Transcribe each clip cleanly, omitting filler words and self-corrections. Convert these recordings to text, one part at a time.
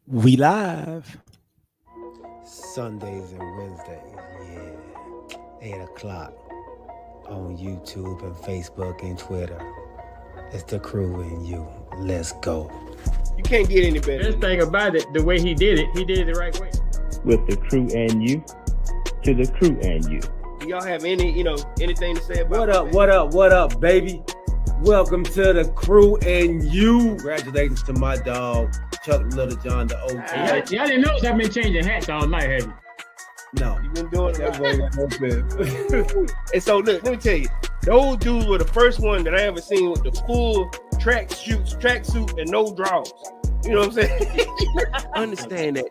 We live. Sundays and Wednesdays, yeah. 8 o'clock on YouTube and Facebook and Twitter. It's the crew and you. Let's go. You can't get any better Best than thing this. about it, the way he did it the right way. With the crew and you, to the crew and you. Do y'all have anything to say about What it, up, man? what up, baby? Welcome to the crew and you. Congratulations to my dog, Chuck Little John, the OG. Y'all didn't notice I've been changing hats all night, have you? No. You been doing That it. boy got And so look, let me tell you, those dudes were the first one that I ever seen with the full tracksuit and no drawers. You know what I'm saying? Understand that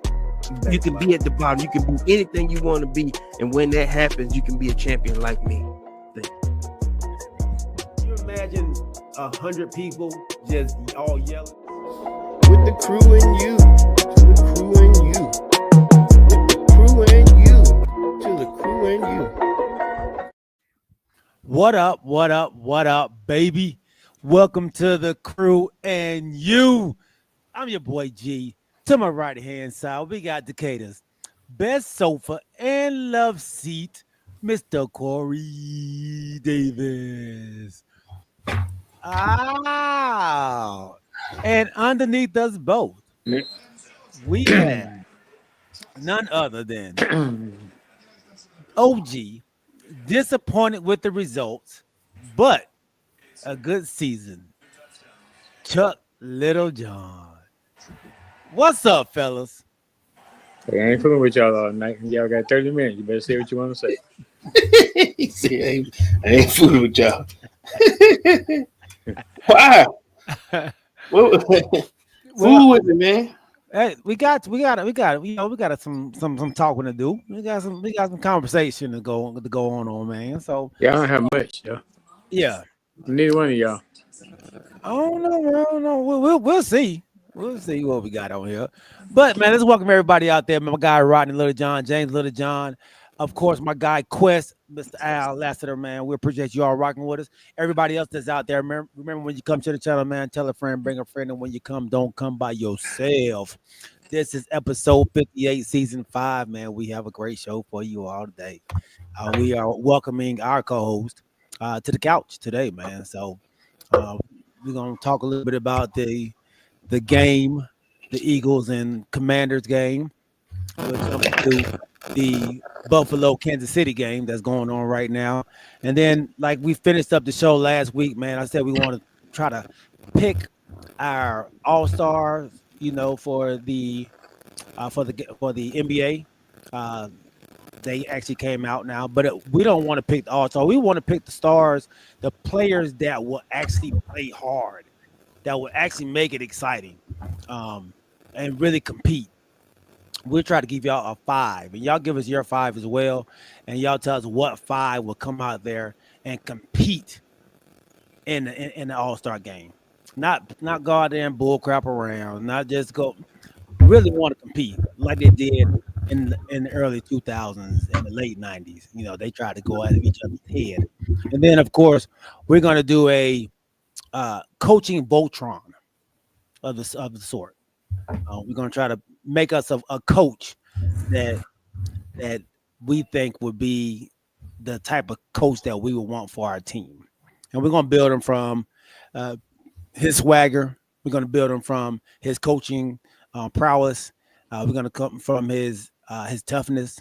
you can be at the bottom, you can be anything you want to be, and when that happens, you can be a champion like me. Can you imagine 100 people just all yelling? With the crew and you, to the crew and you, with the crew and you, to the crew and you. What up, baby? Welcome to the crew and you. I'm your boy G. To my right hand side, we got Decatur's best sofa and love seat, Mr. Corey Davis. And underneath us both, we have none other than OG, disappointed with the results, but a good season. Chuck Little John. What's up, fellas? Hey, I ain't fooling with y'all all night. Y'all got 30 minutes. You better say what you want to say. He said, I ain't fooling with y'all. Wow. Fool with it, man. Hey, we got some talking to do. We got some conversation to go on, man. So Y'all don't have much, yo. yeah, Neither one of y'all. I don't know. We'll see. We'll see what we got on here. But man, let's welcome everybody out there. My guy Rodney Little John, James Little John, of course, my guy Quest, Mr. Al Lassiter, man. We appreciate you all rocking with us. Everybody else that's out there, remember when you come to the channel, man, tell a friend, bring a friend, and when you come, don't come by yourself. This is episode 58, season 5, man. We have a great show for you all today. We are welcoming our co-host to the couch today, man. So we're gonna talk a little bit about the game, the Eagles and Commanders game. We'll jump into the Buffalo Kansas City game that's going on right now. And then, like we finished up the show last week, man, I said we want to try to pick our all-stars, for the NBA. They actually came out now, but we don't want to pick the all-star. We want to pick the stars, the players that will actually play hard, that will actually make it exciting, and really compete. We'll try to give y'all a 5, and y'all give us your 5 as well, and y'all tell us what 5 will come out there and compete in the All-Star game. Not go out there and bull crap around. Not just go. Really want to compete like they did in the early 2000s and the late 90s. They tried to go at each other's head, and then of course we're gonna do a coaching Voltron of the sort. We're gonna try to make us a coach that we think would be the type of coach that we would want for our team, and we're gonna build him from his swagger. We're gonna build him from his coaching prowess. We're gonna come from his toughness,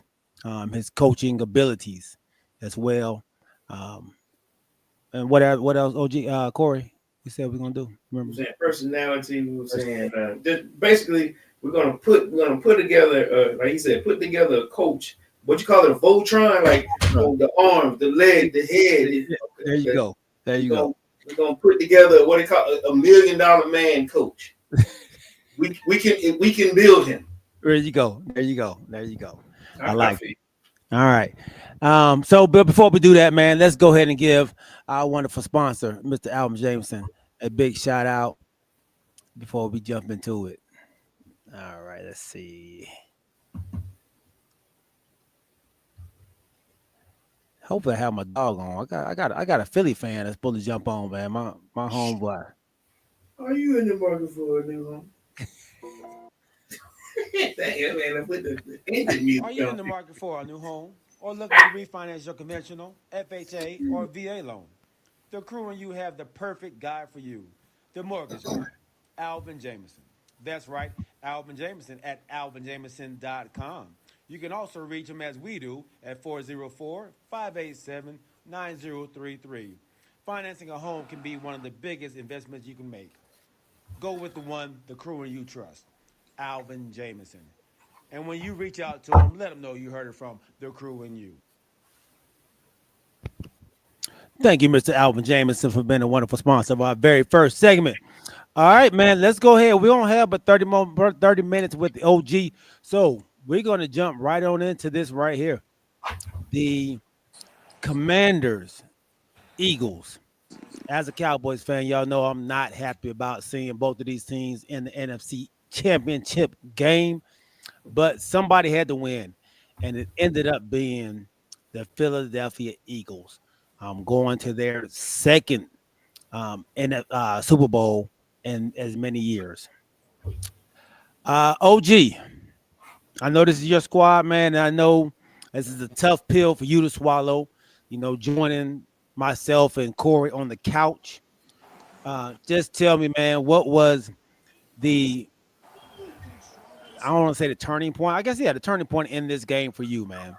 his coaching abilities as well. And what else? OG Corey, we said we're gonna do. Remember? Saying personality. We were saying just basically we're gonna put together like he said, put together a coach. What you call it, a Voltron, like the arms, the leg, the head. There you go. There you go. We're gonna put together what they call $1 million man coach. we can build him. There you go. There you go. There you go. I I like it. All right. So, but before we do that, man, let's go ahead and give our wonderful sponsor, Mr. Alvin Jameson, a big shout out before we jump into it. All right. Let's see. Hopefully, I have my dog on. I got a Philly fan that's supposed to jump on, man. My homeboy. Are you in the market for a new home? Damn, man, I put the engine music Are you in on. the market for a new home or looking to refinance your conventional, FHA, or VA loan? The crew and you have the perfect guide for you. The mortgage guy, Alvin Jameson. That's right, Alvin Jameson at alvinjameson.com. You can also reach him as we do at 404-587-9033. Financing a home can be one of the biggest investments you can make. Go with the one the crew and you trust, Alvin Jameson. And when you reach out to him, let him know you heard it from the crew and you. Thank you, Mr. Alvin Jameson, for being a wonderful sponsor of our very first segment. All right, man, let's go ahead. We don't have but 30 minutes with the OG. So we're going to jump right on into this right here. The Commanders, Eagles. As a Cowboys fan, y'all know I'm not happy about seeing both of these teams in the NFC Championship game, but somebody had to win, and it ended up being the Philadelphia Eagles. Going to their second in a Super Bowl in as many years. OG, I know this is your squad, man, and I know this is a tough pill for you to swallow. You know, joining myself and Corey on the couch. Just tell me, man, what was the I don't want to say the turning point. I guess the turning point in this game for you, man.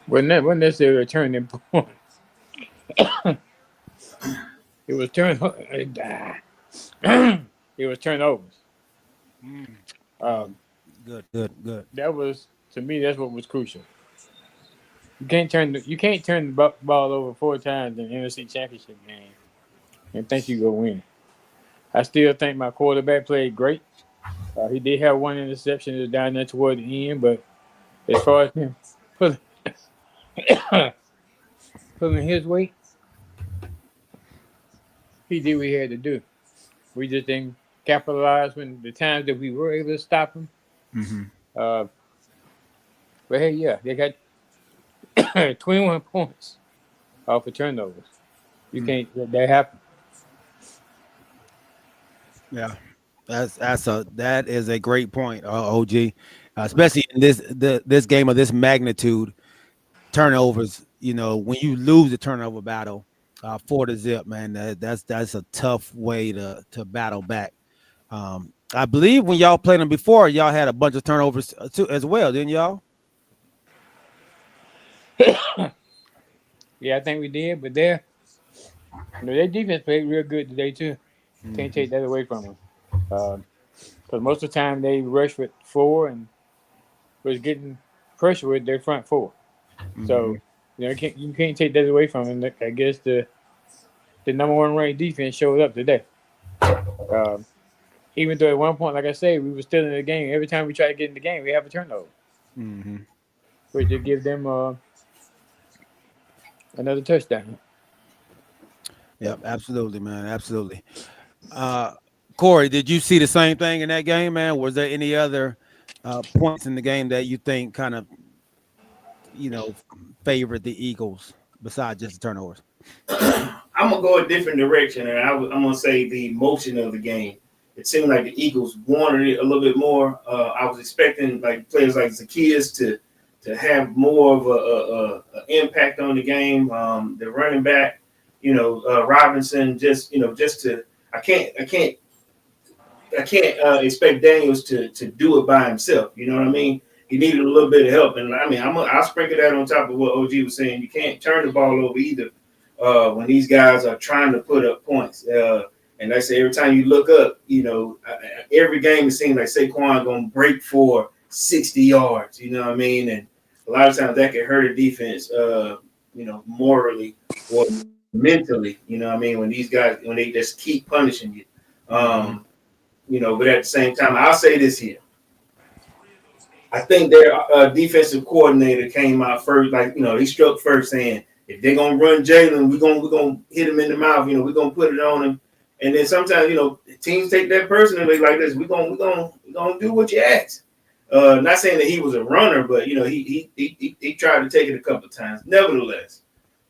Wasn't necessarily a turning point. It was it was turnovers. Good. That was, to me, that's what was crucial. You can't turn the ball over 4 times in the NFC Championship game and think you go win. I still think my quarterback played great. He did have one interception that was down there toward the end, but as far as him pulling his weight, he did what he had to do. We just didn't capitalize when the times that we were able to stop him. Mm-hmm. But hey, yeah, they got 21 points off of turnovers. You can't let that happen. Yeah, that is a great point, OG. Especially in this game of this magnitude, turnovers. You know, when you lose the turnover battle, 4-0, man, that's a tough way to battle back. I believe when y'all played them before, y'all had a bunch of turnovers too as well, didn't y'all? Yeah, I think we did, but their defense played real good today too. Can't take that away from them. Because most of the time they rushed with 4 and was getting pressure with their front 4. So you can't take that away from them. I guess the number 1 ranked defense showed up today. Even though at one point, like I say, we were still in the game. Every time we try to get in the game, we have a turnover, which would give them another touchdown. Yep, absolutely, man, absolutely. Corey, did you see the same thing in that game, man? Was there any other points in the game that you think kind of, favored the Eagles besides just the turnovers? I'm gonna go a different direction, and I'm gonna say the motion of the game. It seemed like the Eagles wanted it a little bit more. I was expecting like players like Zacchaeus to have more of a impact on the game. The running back, Robinson, I can't expect Daniels to do it by himself. You know what I mean? He needed a little bit of help, and I mean I'll sprinkle that on top of what OG was saying. You can't turn the ball over either when these guys are trying to put up points. And I say every time you look up, every game it seems like Saquon gonna break for 60 yards. You know what I mean? And a lot of times that can hurt a defense, morally or mentally. You know what I mean? When these guys when they just keep punishing you. But at the same time, I'll say this here. I think their defensive coordinator came out first, he struck first saying, if they're gonna run Jalen, we're gonna hit him in the mouth, we're gonna put it on him. And then sometimes, teams take that personally like this. We're gonna do what you ask. Not saying that he was a runner, but he tried to take it a couple of times. Nevertheless,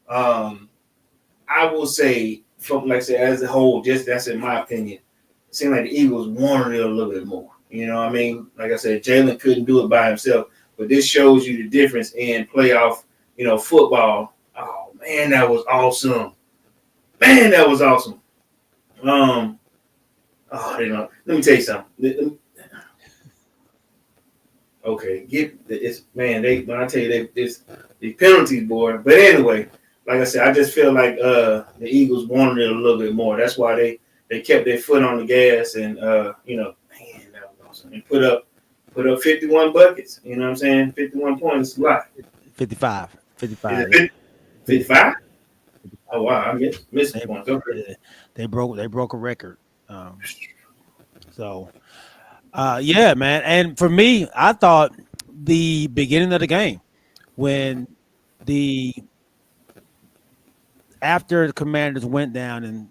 I will say, from as a whole, just that's in my opinion. It seemed like the Eagles wanted it a little bit more. You know, what I mean, like I said, Jalen couldn't do it by himself, but this shows you the difference in playoff, football. Oh man, that was awesome. Man, that was awesome. Let me tell you something. Okay, when I tell you the penalties, boy. But anyway, like I said, I just feel like the Eagles wanted it a little bit more. That's why they kept their foot on the gas and man, that was awesome. And put up 51 buckets. You know what I'm saying? 51 points is a lot. 55. 55? Oh wow, I missed the points. Okay. They broke a record. Yeah, man. And for me, I thought the beginning of the game when after the Commanders went down and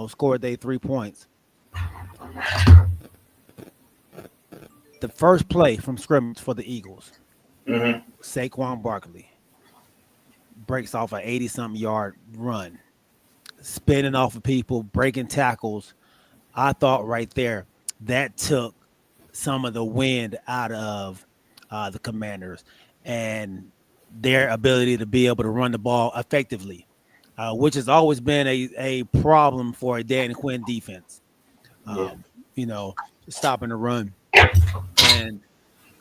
scored their 3 points, the first play from scrimmage for the Eagles, Saquon Barkley breaks off an 80-something yard run, spinning off of people, breaking tackles. I thought right there that took some of the wind out of the Commanders and their ability to be able to run the ball effectively, which has always been a problem for a Dan Quinn defense. Stopping the run. And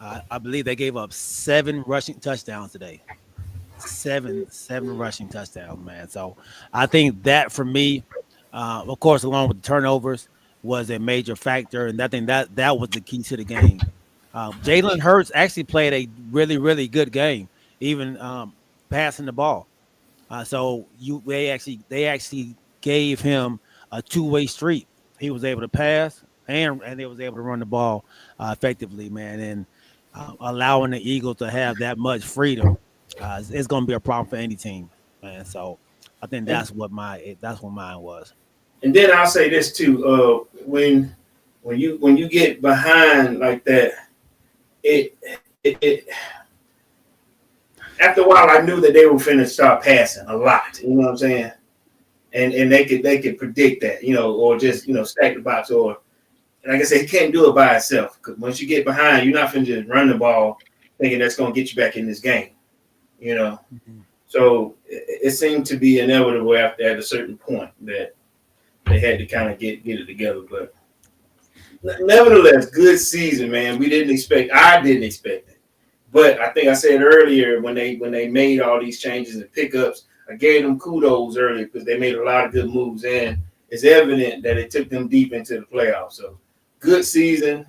I believe they gave up 7 rushing touchdowns today. Seven rushing touchdowns, man. So I think that for me, of course, along with the turnovers, was a major factor, and I think that was the key to the game. Jalen Hurts actually played a really, really good game, even passing the ball. They actually gave him a two-way street. He was able to pass and they was able to run the ball effectively, man. And allowing the Eagles to have that much freedom, it's going to be a problem for any team, man. So I think that's what mine was. And then I'll say this too: when you get behind like that, it after a while I knew that they were finna start passing a lot. You know what I'm saying? And they could predict that, or just stack the box, or like I said, he can't do it by itself. Because once you get behind, you're not finna just run the ball thinking that's gonna get you back in this game. So it seemed to be inevitable at a certain point that they had to kind of get it together. But nevertheless, good season, man. I didn't expect it. But I think I said earlier when they made all these changes and pickups, I gave them kudos earlier because they made a lot of good moves, and it's evident that it took them deep into the playoffs. So good season.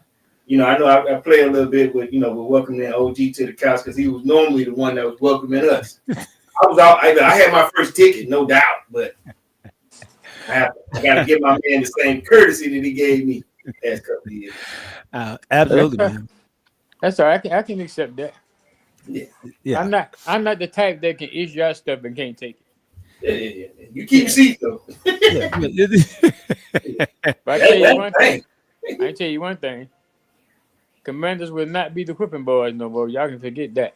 I know I play a little bit with welcoming OG to the couch because he was normally the one that was welcoming us. I had my first ticket, no doubt, but I got to give my man the same courtesy that he gave me last couple of years. Absolutely, man. That's all right. I can accept that. Yeah. I'm not the type that can issue out stuff and can't take it. Yeah. You keep receipts though. But I tell you one thing. Commanders will not be the whipping boys no more. Y'all can forget that.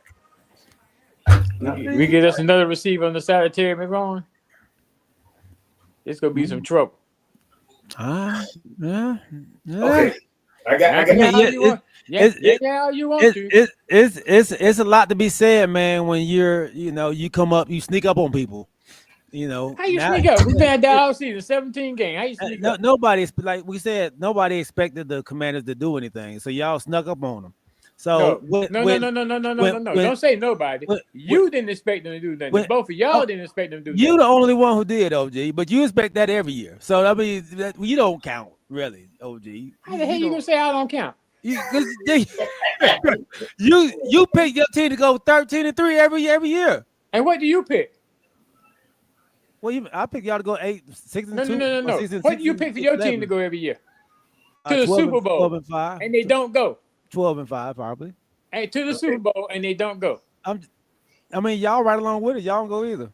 We get us another receiver on the side of Terry McLaurin. It's gonna be some trouble. Yeah. Okay. I got It's a lot to be said, man. When you come up, you sneak up on people. How you sneak up? We've been down all season, 17 games. How you sneak up? Nobody, like we said, nobody expected the Commanders to do anything. So y'all snuck up on them. So no. Don't say nobody. You didn't expect them to do nothing. Both of y'all didn't expect them to do. You the only one who did, OG. But you expect that every year. So I mean, you don't count really, OG. How the hell you gonna say I don't count? You pick your team to go 13-3 every year. And what do you pick? Well, I pick y'all to go 8-6-2. No. What do you pick for your team to go every year? To the Super Bowl. 12-5. And they don't go. 12-5, probably. Hey, to the Super Bowl and they don't go. Y'all right along with it. Y'all don't go either.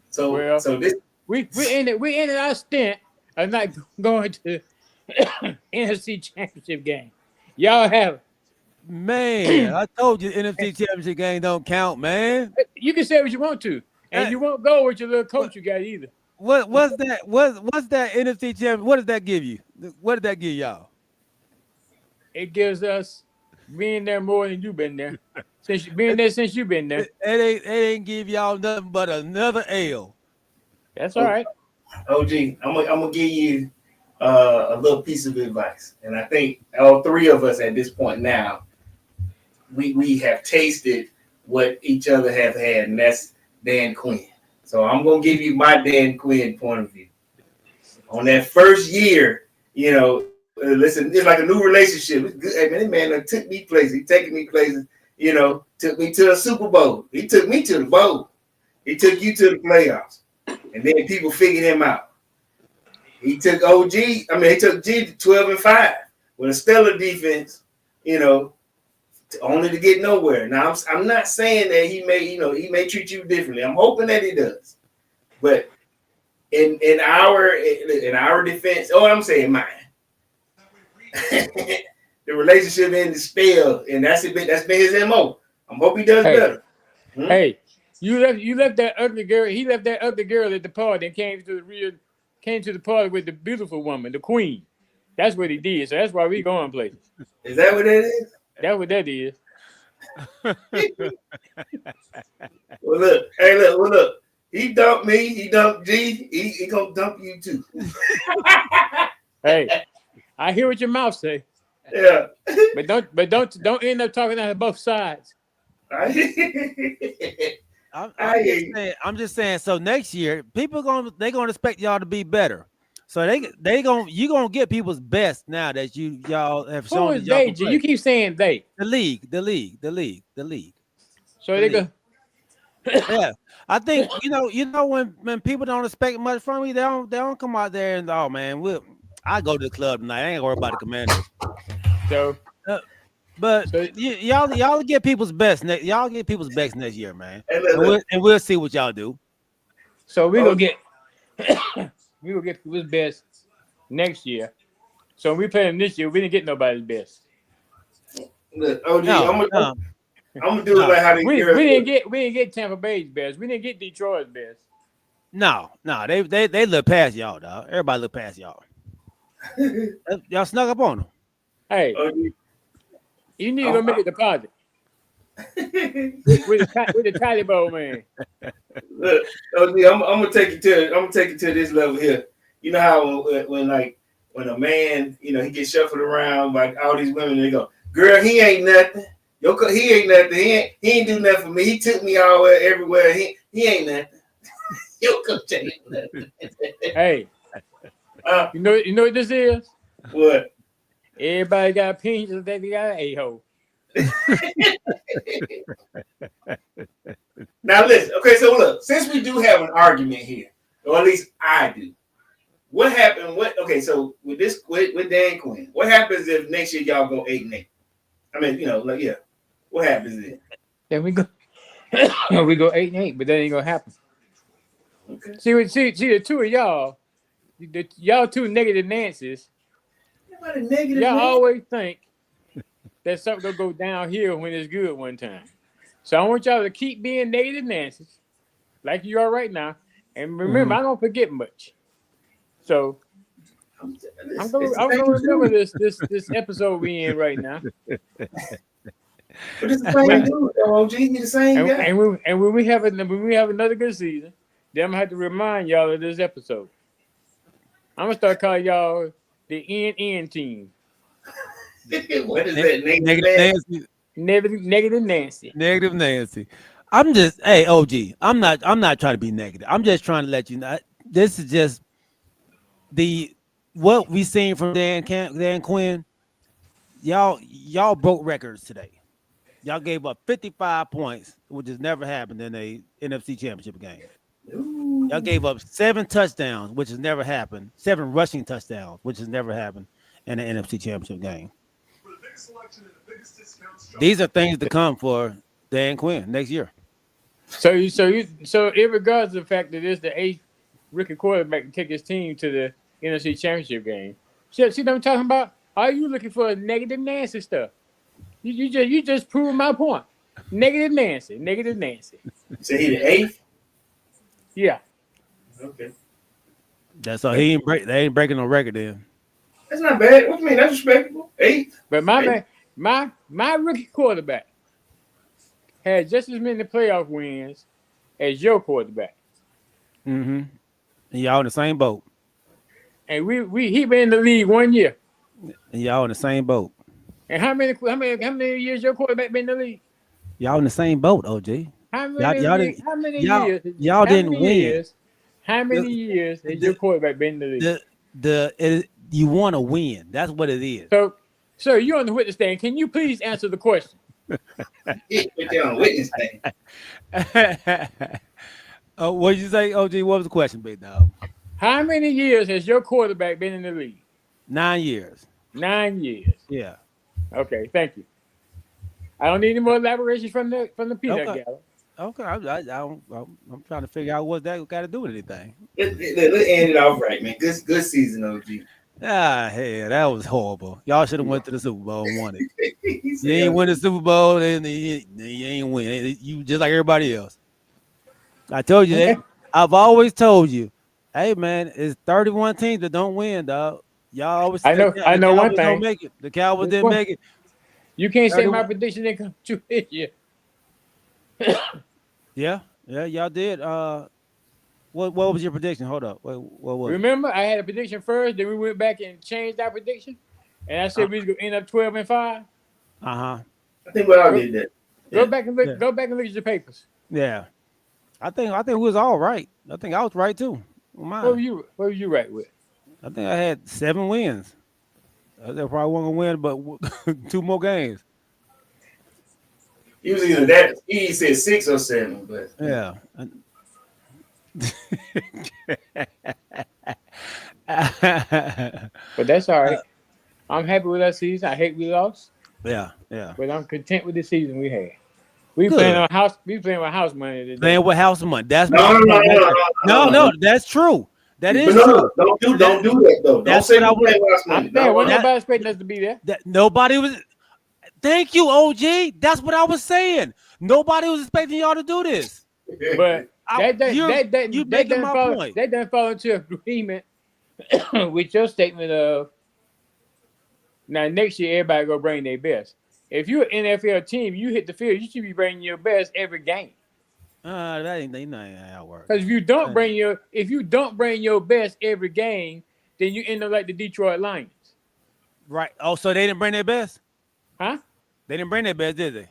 So this we ended our stint of not going to NFC Championship game. Y'all have it. Man, I told you NFC Championship game don't count, man. You can say what you want to. And you won't go with your little coach you got either. What's that? What's that NFC Championship? What does that give you? What did that give y'all? it gives us being there more than you've been there. Since you've been there. It ain't give y'all nothing but another L. That's all right. OG, I'm gonna give you a little piece of advice, and I think all three of us at this point now, we have tasted what each other have had, and that's Dan Quinn. So I'm gonna give you my Dan Quinn point of view. On that first year, listen, it's like a new relationship. It's good. Hey, man, that man took me places. He taking me places. Took me to the Super Bowl. He took me to the bowl. He took you to the playoffs, and then people figured him out. He took he took G to 12-5 with a stellar defense. Only to get nowhere. Now I'm not saying that he may treat you differently. I'm hoping that he does, but in our defense, I'm saying mine. The relationship ended spell, and that's been his MO. I'm hoping he does better. Hey, you left that ugly girl. He left that ugly girl at the party and came to the party with the beautiful woman, the queen. That's what he did. So that's why we going places. Is that what that is? That's what that is. Well, look. He dumped me. He dumped G. He gonna dump you too. Hey, I hear what your mouth say. Yeah. But don't end up talking out of both sides. I'm just saying. So next year, people they're gonna expect y'all to be better. So you gonna get people's best now that y'all have shown. Who is they? You keep saying they. The league. So they go. Yeah, I think when people don't expect much from me, they don't come out there and I go to the club tonight. I ain't worried about the Commanders. So, y'all get people's best. Y'all get people's best next year, man. And we'll see what y'all do. So we gonna get people's best next year. So we play them this year. We didn't get nobody's best. Look, I'm gonna do it like how they we didn't get Tampa Bay's best. We didn't get Detroit's best. No, they look past y'all, dog. Everybody look past y'all. Y'all snuck up on them. Hey, you need to go make a deposit with the Taliban man. Look, I'm gonna take you to this level here. You know how when a man, he gets shuffled around by all these women, they go, "Girl, he ain't nothing. He ain't nothing. He ain't do nothing for me. He took me all everywhere. He ain't nothing." Your coach ain't nothing. Hey, you know what this is? What? Everybody got opinions and they got an a-hole. Now listen. Okay, so look. Since we do have an argument here, or at least I do. What happened? So with Dan Quinn, what happens if next year y'all go 8-8? I mean, what happens then? Then we go 8-8, but that ain't gonna happen. Okay. See the two of y'all, y'all two negative Nancy's. Y'all always think that something gonna go downhill when it's good one time. So I want y'all to keep being negative Nancy's, like you are right now. And remember, I don't forget much. So I'm gonna remember this episode we in right now. But it's the same dude, OG. He's the same guy. And when we have another good season, then I'm gonna have to remind y'all of this episode. I'm gonna start calling y'all the NN team. What is that? Negative Nancy. Negative Nancy. I'm just, hey, OG. I'm not trying to be negative. I'm just trying to let you know. This is just what we seen from Dan Quinn. Y'all broke records today. Y'all gave up 55 points, which has never happened in a NFC Championship game. Ooh. Y'all gave up 7 touchdowns, which has never happened. 7 rushing touchdowns, which has never happened in an NFC Championship game. These are things to come for Dan Quinn next year. So in regards to the fact that it's the 8th rookie quarterback to take his team to the NFC Championship game, see what I'm talking about? Are you looking for negative Nancy stuff? You just proved my point. Negative Nancy. So he the 8th? Yeah. Okay. That's all. They ain't breaking no record then. That's not bad. What do you mean? That's respectable. 8th. But my rookie quarterback had just as many playoff wins as your quarterback. Mm-hmm. And y'all in the same boat. And he been in the league 1 year. And y'all in the same boat. And how many years your quarterback been in the league? Y'all in the same boat, OG. How many years? How many years has your quarterback been in the league? You want to win. That's what it is. So, sir, you're on the witness stand. Can you please answer the question? They're on witness stand. What did you say, OG? What was the question, big dog? How many years has your quarterback been in the league? 9 years. 9 years. Yeah. Okay, thank you. I don't need any more elaboration from the peanut gallery. Okay, I'm trying to figure out what that got to do with anything. Let's end it off right, man. Good season, OG. Hell, that was horrible. Y'all should have went to the Super Bowl and won it. You ain't win the Super Bowl, then you ain't win. You just like everybody else. I told you that. I've always told you, hey man, it's 31 teams that don't win, dog. Y'all always. I know one thing. Don't make it. The Cowboys didn't make it. You can't say my prediction didn't come true this year. Yeah, y'all did. What was your prediction? Hold up. What was? Remember, I had a prediction first, then we went back and changed our prediction, and I said we was gonna end up 12-5. I think we all did that. Go back and look. Go back and look at your papers. Yeah, I think we was all right. I think I was right too. What were you right with? I think I had 7 wins. They probably wasn't gonna win, but 2 more games. He was either that. He said 6 or 7, but yeah. But that's all right. I'm happy with that season. I hate we lost. Yeah. But I'm content with the season we had. We playing with house money today. Playing with house money. That's no. That's true. That is true. Don't do that though. Don't say we playing with house money. Nobody expecting us to be there. Nobody was. Thank you, OG. That's what I was saying. Nobody was expecting y'all to do this. But that doesn't fall into agreement with your statement of now next year everybody go bring their best. If you're an NFL team, you hit the field, you should be bringing your best every game. That ain't how it works. Because if you don't bring your best every game, then you end up like the Detroit Lions. Right. Oh, so they didn't bring their best? Huh? They didn't bring their best, did they?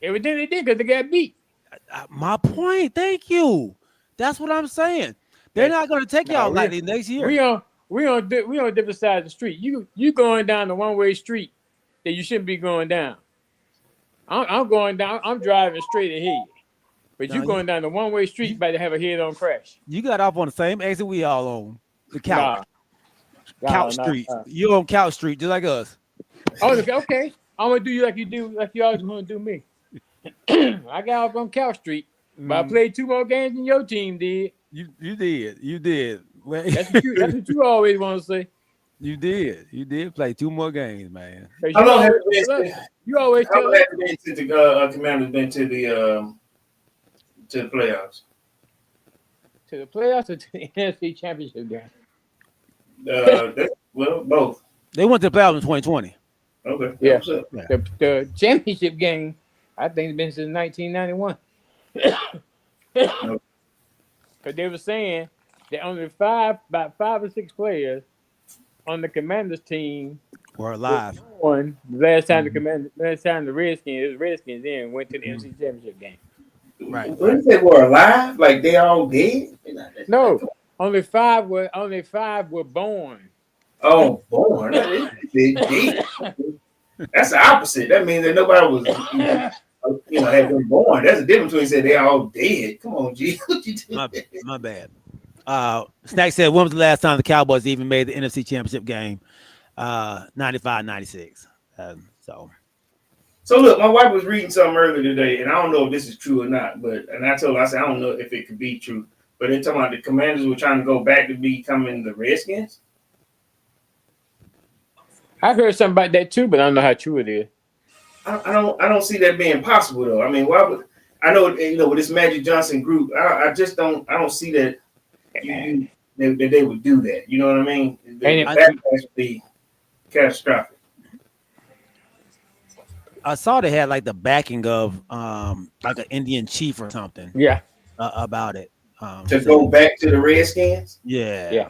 Evidently they did because they got beat. My point. Thank you. That's what I'm saying. They're not going to take y'all lightly next year. We on different sides of the street. You going down the one-way street that you shouldn't be going down. I'm going down. I'm driving straight ahead, but you going down the one-way street about to have a head-on crash. You got off on the same exit we all on. The couch. Couch Street. Nah. You on Couch Street just like us. Oh, okay. I'm gonna do you like you always want to do me. I got off on Couch Street, but I played 2 more games than your team did. You did. That's what you always want to say. You did play 2 more games, man. How long have you always tell us since the Commanders been to the playoffs? To the playoffs or to the NFC Championship game? Both. They went to the playoffs in 2020. Okay. Yeah. The championship game, I think, it's been since 1991. Because they were saying that only about 5 or 6 players on the Commanders team were alive. Won the last time the Redskins then went to the NFC Championship game. Right. When they were alive, like they all dead? No, only 5 were born. Oh, born. That's the opposite. That means that nobody was, had been born. That's the difference between saying they all dead. Come on, G. What you doing? My bad. Snack said, when was the last time the Cowboys even made the NFC Championship game? 95-96. So look, my wife was reading something earlier today, and I don't know if this is true or not, and I told her, I said, I don't know if it could be true. But they're talking about the Commanders were trying to go back to becoming the Redskins. I heard something about that too, but I don't know how true it is. I don't see that being possible though. I mean, why would I know with this Magic Johnson group? I don't see that. they would do that. You know what I mean? The And backlash would be catastrophic. I saw they had like the backing of like an Indian chief or something yeah, about it. To So, go back to the Redskins. yeah. yeah.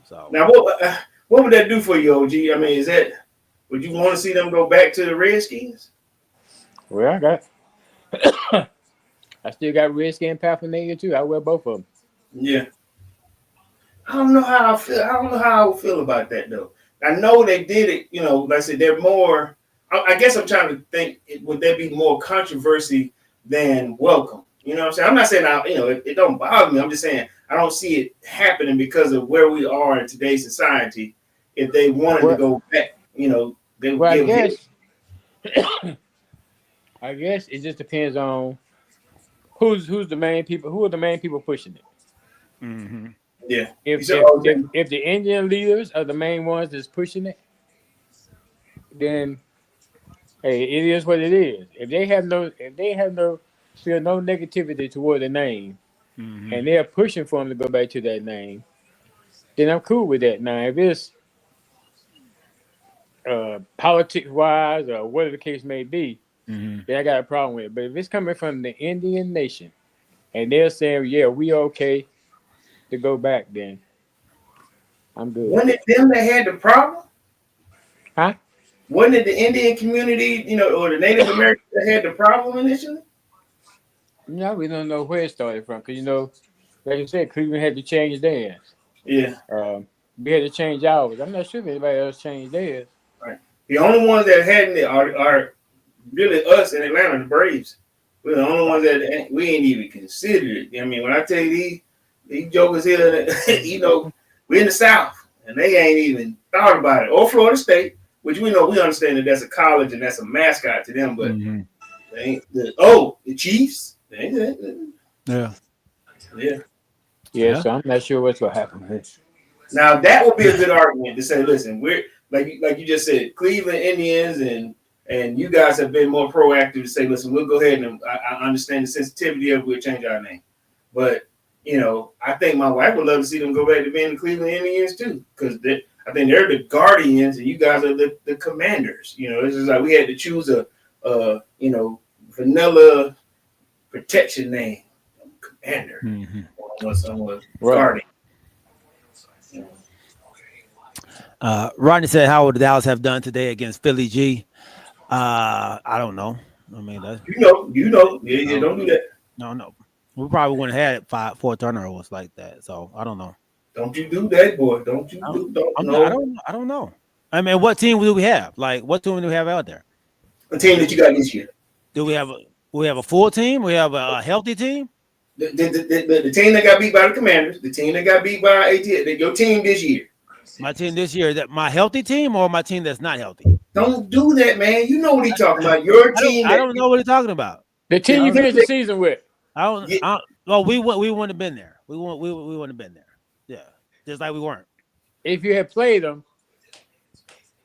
So Now, what would that do for you, OG? I mean, would you want to see them go back to the Redskins? Well, I still got Redskin paraphernalia too. I wear both of them. Yeah. I don't know how I feel. I don't know how I would feel about that though. I know they did it. You know, like I said, they're more. I guess I'm trying to think. Would there be more controversy than welcome? You know what I'm saying? I'm not saying it don't bother me. I'm just saying I don't see it happening because of where we are in today's society. If they wanted to go back, they would. Well, I guess it just depends on who's the main people. Who are the main people pushing it? mm-hmm. Yeah. If the Indian leaders are the main ones that's pushing it, then hey, it is what it is. If they have feel no negativity toward the name, Mm-hmm. and they're pushing for them to go back to that name, then I'm cool with that. Now, if it's politics wise or whatever the case may be, Mm-hmm. then I got a problem with it. But if it's coming from the Indian nation and they're saying, yeah, we okay to go back, then I'm good. Wasn't it them that had the problem? Huh? Wasn't it the Indian community, or the Native Americans that had the problem initially? No, we don't know where it started from because like you said, Cleveland had to change theirs. Yeah. We had to change ours. I'm not sure if anybody else changed theirs. Right. The only ones that hadn't it are really us in Atlanta, the Braves. We're the only ones that we ain't even considered it. I mean, when I tell you these jokers here, we're in the South and they ain't even thought about it. Or Florida State, which we understand that that's a college and that's a mascot to them, but Mm-hmm. they ain't the Chiefs. Yeah. Yeah, so I'm not sure what's going to happen. Now that would be a good argument to say, listen, we're like you just said, Cleveland Indians and you guys have been more proactive to say, listen, we'll go ahead and I understand the sensitivity of we'll change our name. But I think my wife would love to see them go back to being the Cleveland Indians too, because I think they're the guardians and you guys are the commanders. It's just like we had to choose a vanilla protection name, commander. Mm-hmm. Someone guarding. Rodney said, "How would Dallas have done today against Philly G?" I don't know. I mean, that's Yeah, don't do that. No. We probably wouldn't have had 4 turnovers like that. So I don't know. Don't you do that, boy? Don't you I don't know. I mean, what team do we have? Like, what team do we have out there? A team that you got this year. Do we have a full team? We have a healthy team. The team that got beat by the Commanders, the team that got beat by AT, your team this year. My team this year, is that my healthy team or my team that's not healthy? Don't do that, man. You know what he's talking about. Your team. I don't know what he's talking about. The team you finished the season with. Well, we wouldn't have been there. We wouldn't have been there. Yeah, just like we weren't. If you had played them,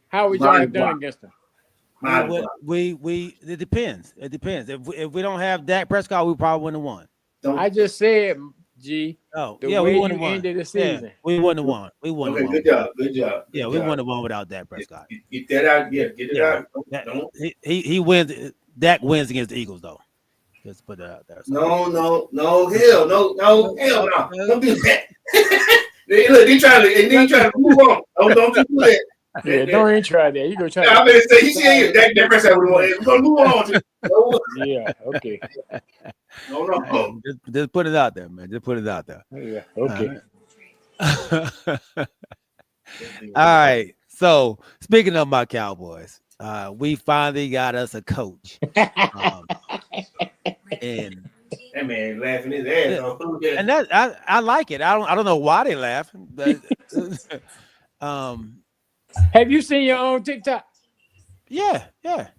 how would y'all have done against them? It depends. It depends. If we don't have Dak Prescott, we probably wouldn't have won. I just said, G. Oh, the yeah, way we wouldn't you have won. ended the season. Yeah, we wouldn't have won. We wouldn't have won. Good job. Yeah, we wouldn't have won without Dak Prescott. Get that out. Yeah, get it out. He wins. Dak wins against the Eagles, though. Just put that out there. So. No, hell no. Don't do that. Look, they trying to move on. Don't you do that. Yeah, don't even try that. You go try. I'm gonna say, you see, that Prescott would want. We're gonna move on. Yeah. Okay. No. Just put it out there, man. Just put it out there. Yeah. Okay. All right. So speaking of my Cowboys, we finally got us a coach. And that man laughing his ass off. And that I like it. I don't know why they laughing, but have you seen your own TikTok? Yeah. That's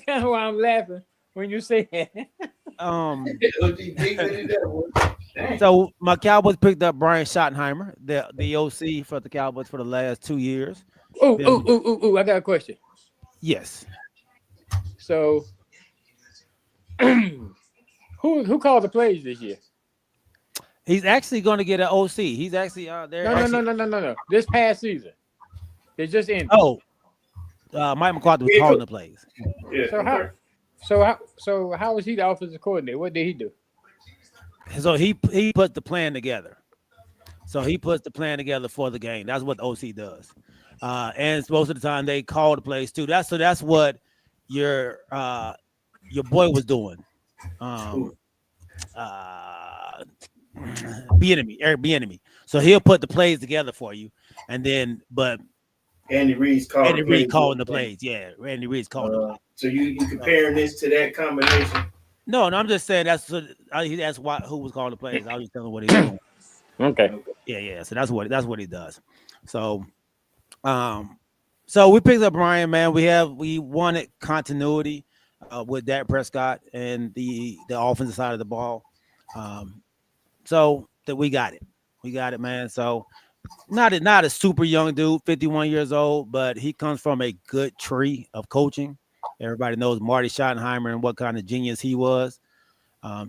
kind of why I'm laughing when you say that. So my Cowboys picked up Brian Schottenheimer, the OC for the Cowboys for the last 2 years. I got a question. Yes. So who Who called the plays this year? He's actually going to get an OC. He's actually there. No. This past season, they just ended. Oh, Mike McCarthy was calling the plays. Yeah. So how was he the offensive coordinator? What did he do? So he put the plan together. So he puts the plan together for the game. That's what the OC does. And most of the time they call the plays too. That's what your boy was doing. Eric Bieniemy. So he'll put the plays together for you, and then Andy Reid's calling the plays. Yeah, Andy Reid's calling the plays. So you comparing this to that combination? No, I'm just saying that's who was calling the plays. I was just telling what he's doing. Okay. Yeah. So that's what he does. So, so we picked up Brian, man. We wanted continuity with Dak Prescott and the offensive side of the ball. So that we got it, man. So not a super young dude, 51 years old, but he comes from a good tree of coaching. Everybody knows Marty Schottenheimer and what kind of genius he was.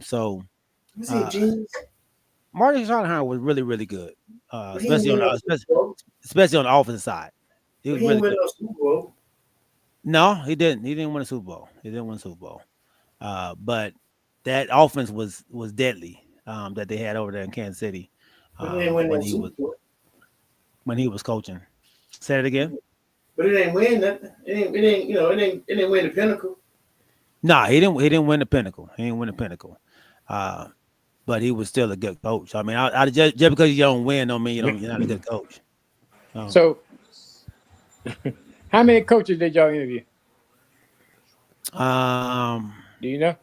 So Was he a genius? Marty Schottenheimer was really, really good, especially on the offensive side. He was really good. Super Bowl. No, he didn't. He didn't win a Super Bowl. But that offense was deadly that they had over there in Kansas City when he was coaching. Say it again. But it ain't win nothing. It didn't win the pinnacle. Nah, he didn't win the pinnacle. He didn't win the pinnacle. But he was still a good coach. I mean, just because you don't win don't mean you're not a good coach. So, how many coaches did y'all interview? Do you know?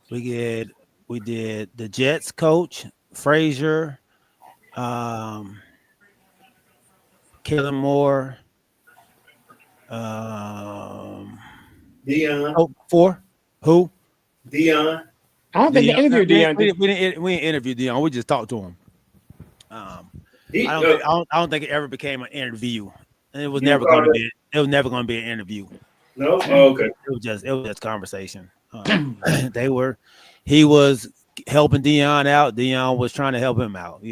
We did the Jets coach, Frazier, Kellen Moore, Dion. Oh, 4. Who? Dion. I don't think they interviewed Dion. We didn't interview Dion. We just talked to him. I don't think it ever became an interview, and it was never going to be. It was never going to be an interview. No, okay. It was just conversation. He was helping Dion out. Dion was trying to help him out.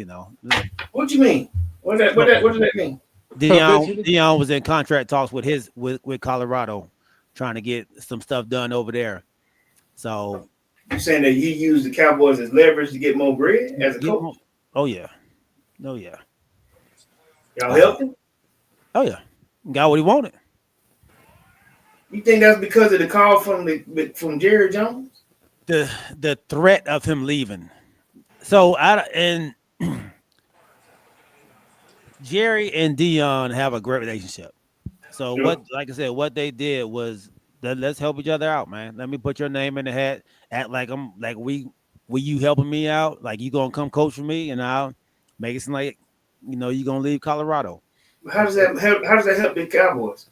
What you mean? What does that mean? Dion was in contract talks with Colorado, trying to get some stuff done over there. So you saying that he used the Cowboys as leverage to get more bread as a coach? Oh yeah. Y'all helped him? Oh yeah. Got what he wanted. You think that's because of the call from Jerry Jones? The threat of him leaving. So Jerry and Dion have a great relationship. So what they did was let's help each other out, man. Let me put your name in the hat. Act like you helping me out, like you gonna come coach for me, and I'll make it seem like you're gonna leave Colorado. How does that help the Cowboys?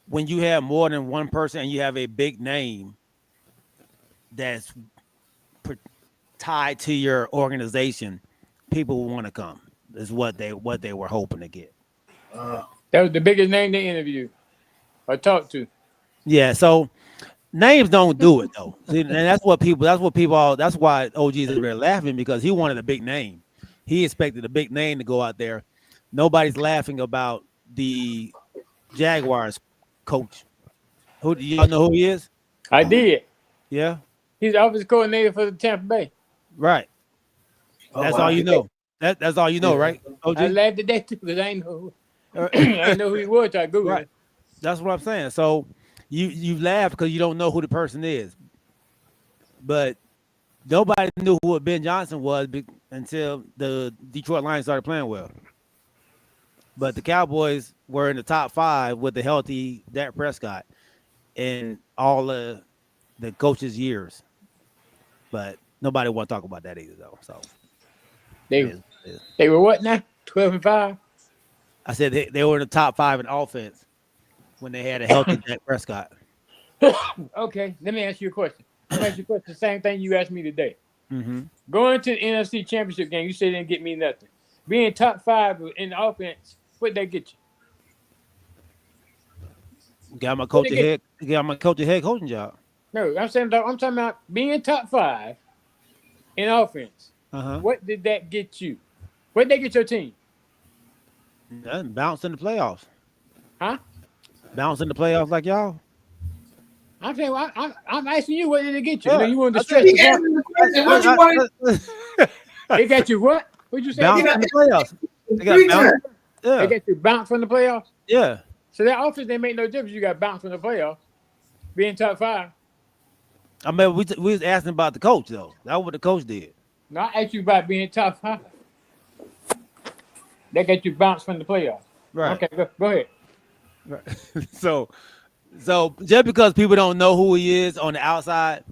When you have more than one person and you have a big name that's tied to your organization, people will want to come. Is what they were hoping to get. That was the biggest name they interviewed or talked to. Yeah, so names don't do it though. See, and that's why OGs is really laughing, because he wanted a big name. He expected a big name to go out there. Nobody's laughing about the Jaguars coach. Who do y'all know who he is? I did. Yeah. He's the offensive coordinator for the Tampa Bay. Right. That's all you know. That's all you know, right? OG? I laughed at that too, because I know who he was. I Googled right. it. That's what I'm saying. So you laugh because you don't know who the person is. But nobody knew who Ben Johnson was until the Detroit Lions started playing well. But the Cowboys were in the top 5 with the healthy Dak Prescott in all the coaches' years. But nobody want to talk about that either, though. So they were what now? 12-5. I said they were in the top 5 in offense when they had a healthy Dak Prescott. Okay, let me ask you a question. The same thing you asked me today. Mm-hmm. Going to the NFC Championship game, you said it didn't get me nothing. Being top 5 in the offense, what'd that get you? Got my coach a head coaching job. No, I'm talking about being top 5 in offense. Uh-huh. What did that get you? What did that get your team? Nothing. Bounce in the playoffs. Huh? Bounce in the playoffs like y'all. I'm saying, I'm asking you, what did it get you? Yeah, You wanted to I stress said- the He point. answered the question. What you want? It got you what? What'd you say? bounce again? in the playoffs. They got 3 bounce. times. It Yeah, got you bounced from the playoffs. yeah. So that offense didn't make no difference. You got bounced from the playoffs, being top 5. I mean, we was asking about the coach though. That's what the coach did. Now I asked you about being top 5. That got you bounced from the playoffs. Right. Okay, go ahead. Right. So just because people don't know who he is on the outside,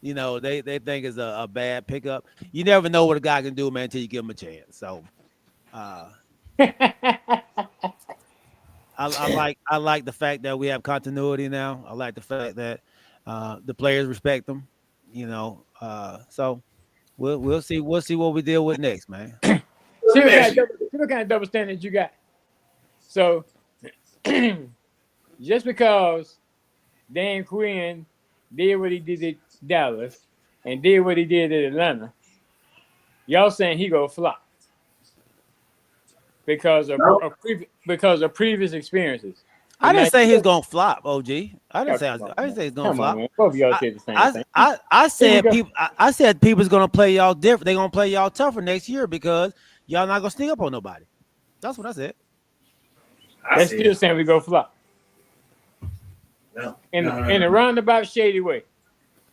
you know, they think it's a bad pickup. You never know what a guy can do, man, until you give him a chance. So, I like the fact that we have continuity now. I like the fact that the players respect them. You know, so we'll see what we deal with next, man. See what kind of double standards you got. So just because Dan Quinn did what he did at Dallas and did what he did at Atlanta, y'all saying he gonna flop because of previous experiences. I didn't say he's gonna flop, OG. I didn't say he's gonna Come flop. on, man. Both of y'all said the same thing. I said go. people. I said people's gonna play y'all different. They're gonna play y'all tougher next year because y'all not gonna sneak up on nobody. That's what I said. That's still saying we go flop. No. In a roundabout, shady way.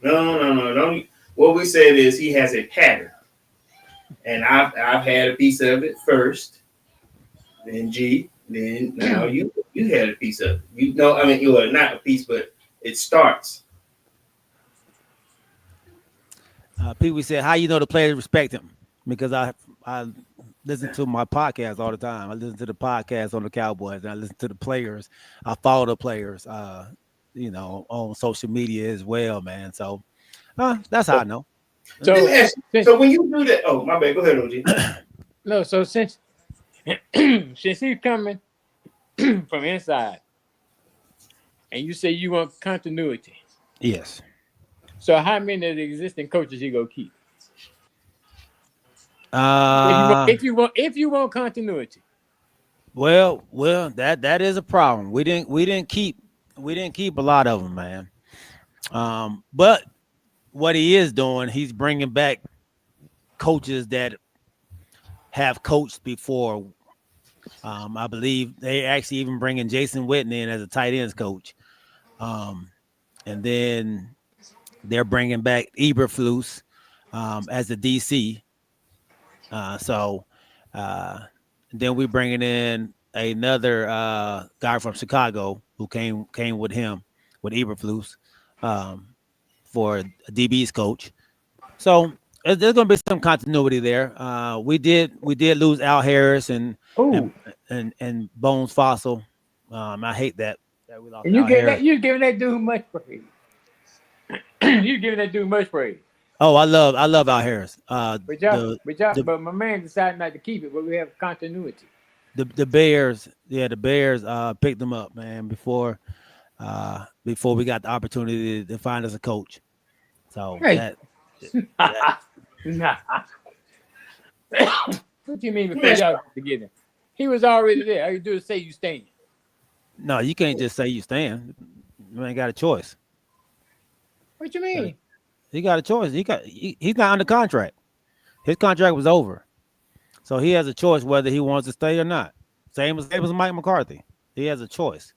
No. Don't. What we said is he has a pattern, and I've had a piece of it first, then G, then now you had a piece of it. You know, I mean, you are not a piece, but it starts. People said, "How you know the players respect him?" Because I listen to my podcast all the time. I listen to the podcast on the Cowboys, and I listen to the players. I follow the players, you know, on social media as well, man. So that's how I know. So when you do that, oh my bad, go ahead, OG. No, so since he's coming from inside, and you say you want continuity, Yes. so how many of the existing coaches you gonna keep? If you want continuity, well, that is a problem. We didn't keep a lot of them, man. But what he is doing, he's bringing back coaches that have coached before. I believe they actually even bringing Jason Witten in as a tight ends coach. And then they're bringing back Eberflus as the DC. Then we're bringing in another guy from Chicago who came with him with Eberflus for a DB's coach. So there's going to be some continuity there. We did lose Al Harris and Bones Fossil. I hate that we lost. and you Al Harris. you giving that dude much praise. You giving that dude much praise. Oh, I love Al Harris. But my man decided not to keep it, but we have continuity. The Bears, the Bears picked them up, man, before we got the opportunity to find us a coach. So Hey. Nah. What do you mean before y'all got together? He was already there. All you do is say you staying. No, you can't just say you stand. You ain't got a choice. What you mean? He got a choice. He's not under contract. His contract was over. So he has a choice whether he wants to stay or not. Same as Mike McCarthy. He has a choice.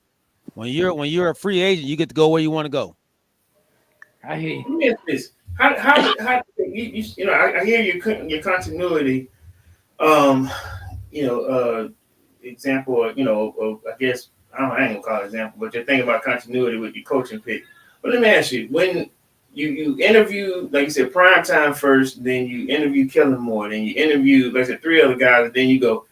When you're a free agent, you get to go where you want to go. I hear you. Let me ask this: How you know? I hear your continuity. Example. I guess I ain't gonna call it example, but you're thinking about continuity with your coaching pick. But let me ask you: when you interview, like you said, prime time first, then you interview Kellen Moore, then you interview, like I said, 3 other guys, and then you go,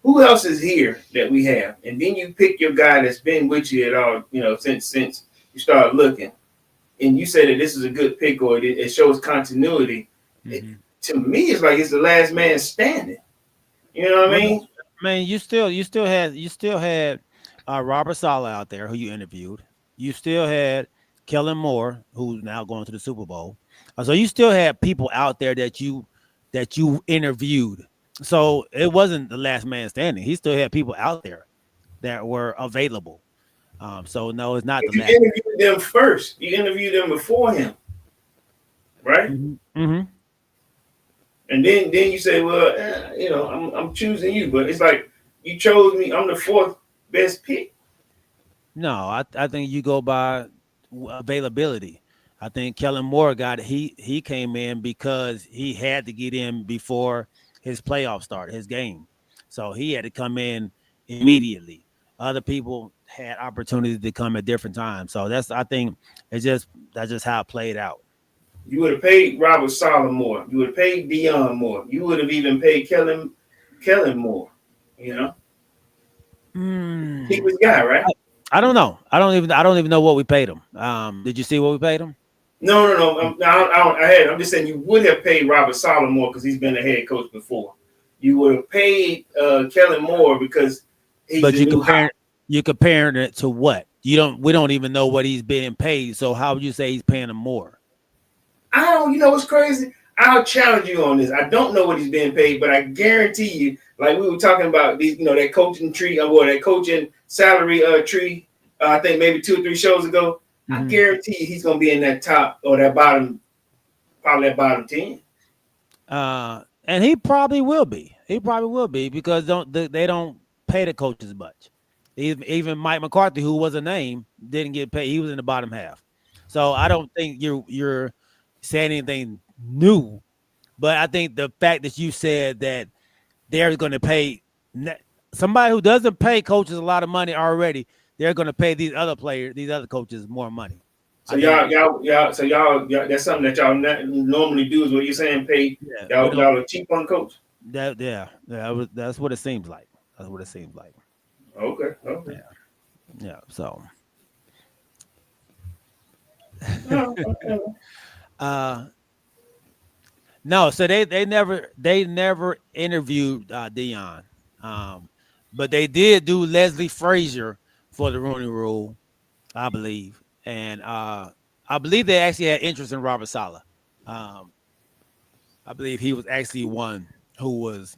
who else is here that we have? And then you pick your guy that's been with you at all, since you start looking. And you say that this is a good pick, or it shows continuity. Mm-hmm. To me, it's like it's the last man standing. You know what I mean? Man, you still had Robert Saleh out there who you interviewed. You still had Kellen Moore, who's now going to the Super Bowl. So you still had people out there that you interviewed. So it wasn't the last man standing. He still had people out there that were available. So no, it's not the But you last. interviewed them first. You interviewed them before him, right? Mm-hmm. And then you say, well, I'm choosing you, but it's like you chose me. I'm the fourth best pick. No, I think you go by availability. I think Kellen Moore he came in because he had to get in before his playoff start, his game. So he had to come in immediately. Other people had opportunity to come at different times. So I think that's just how it played out. You would have paid Robert Sala more. You would have paid Dion more. You would have even paid Kellen more. You know, he was guy, right? I don't know. I don't even know what we paid him. Did you see what we paid him? No. I'm just saying you would have paid Robert Sala more because he's been the head coach before. You would have paid Kellen Moore because he's but you're comparing it to what? We don't even know what he's being paid. So how would you say he's paying him more? You know what's crazy? I'll challenge you on this. I don't know what he's being paid, but I guarantee you, like we were talking about these, that coaching tree, or that coaching salary tree, I think maybe 2 or 3 shows ago. I guarantee you he's going to be in that top or that bottom, probably that bottom 10. And he probably will be. He probably will be because they don't pay the coaches much. Even Mike McCarthy, who was a name, didn't get paid. He was in the bottom half. So I don't think you're saying anything new, but I think the fact that you said that they're going to pay somebody who doesn't pay coaches a lot of money already, they're going to pay these other coaches more money. So y'all, that's something that y'all normally do is what you're saying. Pay y'all are cheap on coach. That's what it seems like. Okay. Yeah. So. No, so they never interviewed Dion, but they did do Leslie Frazier for the Rooney Rule, I believe, and I believe they actually had interest in Robert Saleh. I believe he was actually one who was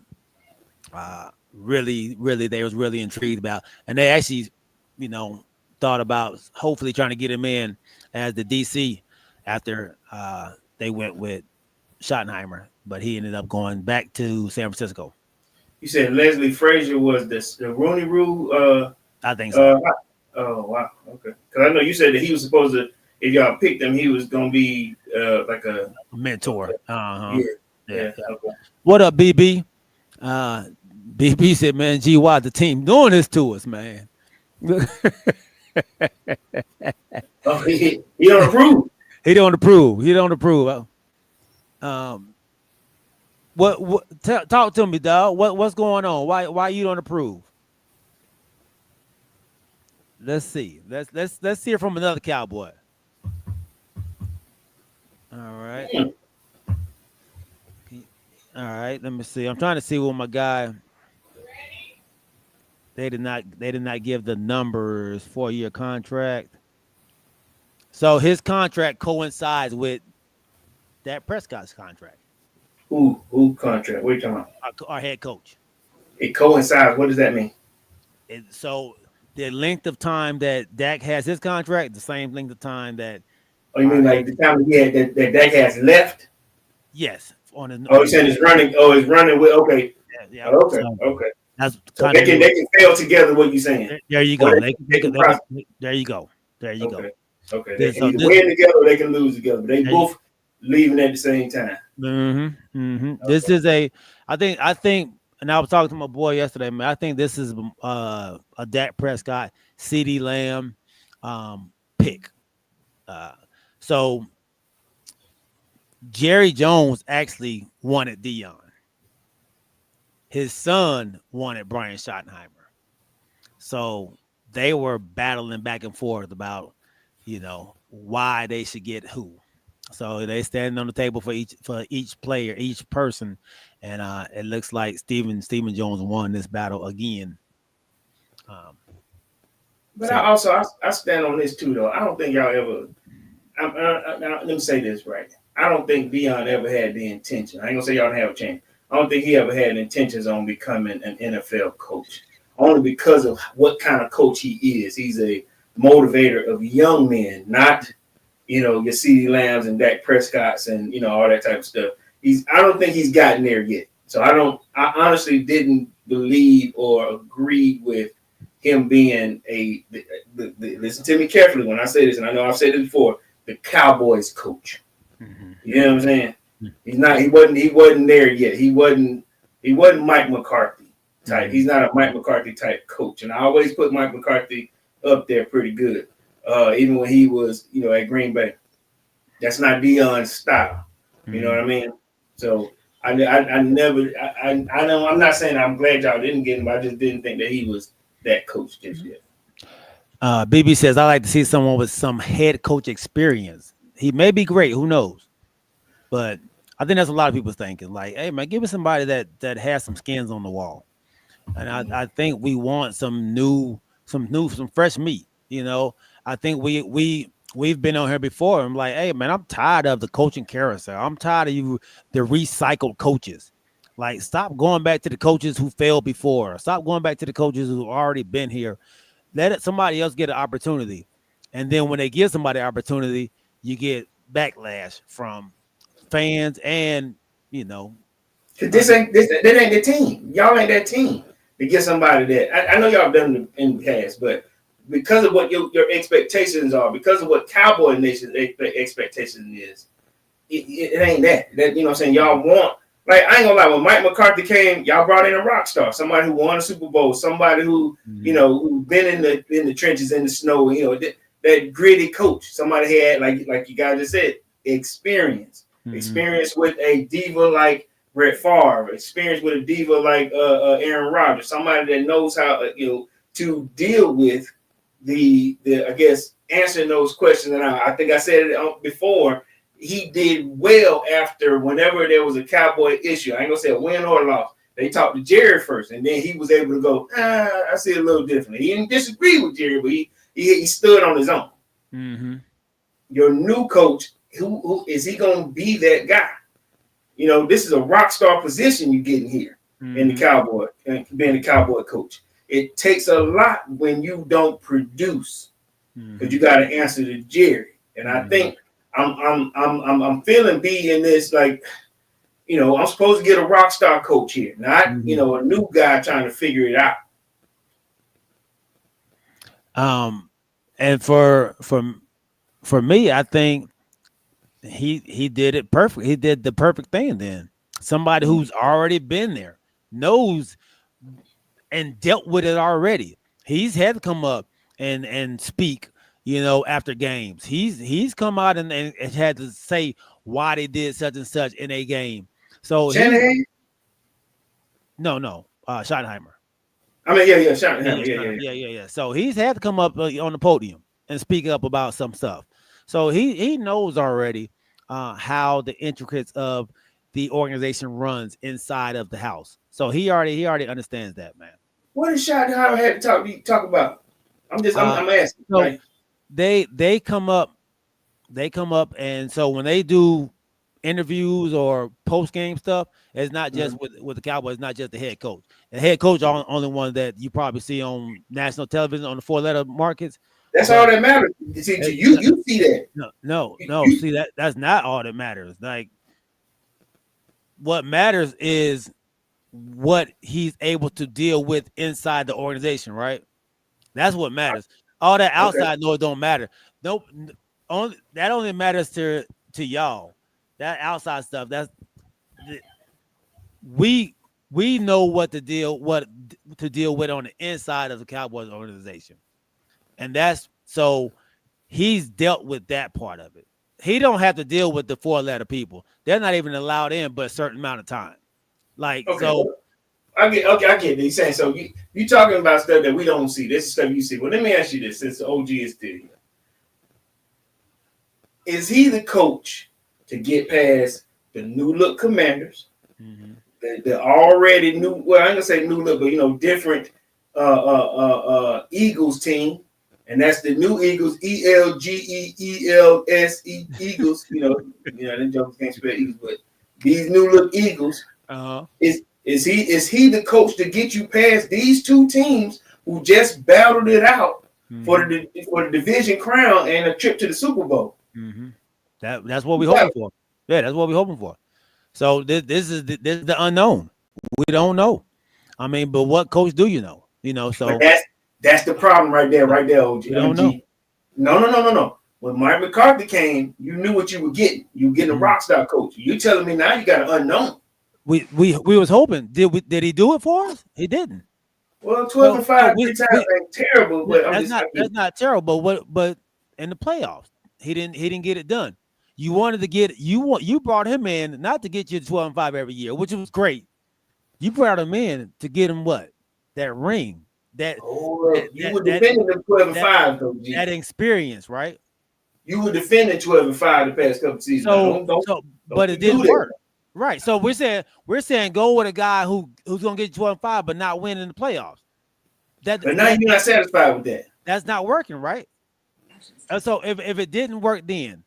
really they was really intrigued about, and they actually, thought about hopefully trying to get him in as the DC after they went with Schottenheimer, but he ended up going back to San Francisco. You said Leslie Frazier was the Rooney Rule? I think so. Oh, wow. Okay. Because I know you said that he was supposed to, if y'all picked him, he was going to be like a mentor. Yeah. Okay. What up, BB? BB said, man, GY, the team doing this to us, man. Oh, he don't approve. He don't approve. Talk to me, dog. What's going on? Why you don't approve? Let's see. Let's hear from another Cowboy. All right. All right. Let me see. I'm trying to see what my guy. They did not give the numbers 4-year contract. So his contract coincides with Dak Prescott's contract. Who contract? What are you talking about? Our head coach. It coincides. What does that mean? So the length of time that Dak has his contract, the same length of time that. Oh, you mean like the time that Dak has left? Yes. You're saying it's running. Oh, it's running with. Okay. Yeah. Okay. So okay. That's so they can fail together. What you saying? There you go. There you go. Okay. They can either win together or they can lose together. They both leaving at the same time. Okay. This is I think, and I was talking to my boy yesterday, man. I think this is a Dak Prescott, CeeDee Lamb pick. So Jerry Jones actually wanted Dion. His son wanted Brian Schottenheimer. So they were battling back and forth about, why they should get who. So they standing on the table for each player, each person, and it looks like Stephen Jones won this battle again. But I stand on this too, though. I don't think y'all ever let me say this right. I don't think Deion ever had the intention. I ain't gonna say y'all don't have a chance. I don't think he ever had intentions on becoming an NFL coach. Only because of what kind of coach he is. He's a motivator of young men, not your CeeDee Lambs and Dak Prescotts and all that type of stuff. I don't think he's gotten there yet. So I honestly didn't believe or agree with him being listen to me carefully when I say this, and I know I've said it before, the Cowboys coach. Mm-hmm. You know what I'm saying? Mm-hmm. He wasn't there yet. He wasn't Mike McCarthy type. Mm-hmm. He's not a Mike McCarthy type coach. And I always put Mike McCarthy up there pretty good. Even when he was, at Green Bay. That's not Deion's style. Mm-hmm. You know what I mean? So I never know, I'm not saying I'm glad y'all didn't get him, I just didn't think that he was that coach just yet. BB says, I like to see someone with some head coach experience. He may be great, who knows? But I think that's a lot of people's thinking. Like, hey man, give me somebody that has some skins on the wall. And I think we want some fresh meat. I think we've been on here before. I'm like, hey man, I'm tired of the coaching carousel. I'm tired of the recycled coaches. Like, stop going back to the coaches who failed before. Stop going back to the coaches who already been here. Let somebody else get an opportunity. And then when they give somebody an opportunity, you get backlash from fans and, Cause that ain't the team. Y'all ain't that team to get somebody that. I know y'all done it in the past, but because of what your expectations are, because of what Cowboy Nation's expectation is, it ain't that. That what I'm saying, y'all want. Like, I ain't gonna lie, when Mike McCarthy came, y'all brought in a rock star, somebody who won a Super Bowl, somebody who, who's been in the trenches, in the snow, that gritty coach. Somebody had, like you guys just said, experience. Mm-hmm. Experience with a diva like Brett Favre, experience with a diva like Aaron Rodgers, somebody that knows how to deal with the I guess answering those questions. And I think I said it before. He did well after whenever there was a Cowboy issue. I ain't gonna say a win or a loss. They talked to Jerry first, and then he was able to go, I see it a little differently. He didn't disagree with Jerry, but he stood on his own. Mm-hmm. Your new coach, who is he gonna be that guy? This is a rock star position you're getting here in the Cowboy, being a Cowboy coach. It takes a lot when you don't produce, because you got to answer to Jerry. And I think I'm feeling B in this, like, I'm supposed to get a rock star coach here, not a new guy trying to figure it out. And for me, I think he did it perfect. He did the perfect thing. Then somebody who's already been there, knows and dealt with it already. He's had to come up and speak. After games, he's come out and had to say why they did such and such in a game. So Schottenheimer. I mean, yeah, Schottenheimer, yeah. So he's had to come up on the podium and speak up about some stuff. So he knows already how the intricacies of the organization runs inside of the house. So he already understands that, man. What did Schottenheimer have to talk about? I'm asking. So, right? They come up, and so when they do interviews or post game stuff, it's not just with the Cowboys. It's not just the head coach. The head coach only one that you probably see on national television on the 4-letter markets. That's all that matters. See, you see that? No. See, that's not all that matters. Like, what matters is what he's able to deal with inside the organization, right? That's what matters. All that outside noise don't matter. That only matters to y'all. That outside stuff, we know what to deal with on the inside of the Cowboys organization. And that's so he's dealt with that part of it. He don't have to deal with the 4-letter people. They're not even allowed in but a certain amount of time. So I get it. He's saying, so you talking about stuff that we don't see. This is stuff you see. Well, let me ask you this, since the OG is still here. Is he the coach to get past the new look Commanders, the already new, well, I ain't gonna say new look, but different Eagles team, and that's the new Eagles, ELGEELS Eagles. Them jokers can't spell Eagles, but these new look Eagles. Is he the coach to get you past these two teams who just battled it out for the division crown and a trip to the Super Bowl? That's what we're hoping for. Yeah, that's what we're hoping for. So this is the unknown. We don't know. I mean, but what coach do you know? So but that's the problem right there, OG. We don't know. No. When Mike McCarthy came, you knew what you were getting. You were getting a rock star coach. You telling me now you got an unknown. We was hoping. Did he do it for us? He didn't. Well, 12-5 3 times ain't terrible, but that's not terrible. But in the playoffs, he didn't get it done. You wanted to get you brought him in not to get you 12-5 every year, which was great. You brought him in to get him what? That ring. You were defending the 12-5 though. G. That experience, right? You were defending 12-5 the past couple seasons. But it didn't work. Right. So we're saying go with a guy who's gonna get you 12-5 but not win in the playoffs. But now you're not satisfied with that. That's not working, right? And so if it didn't work then,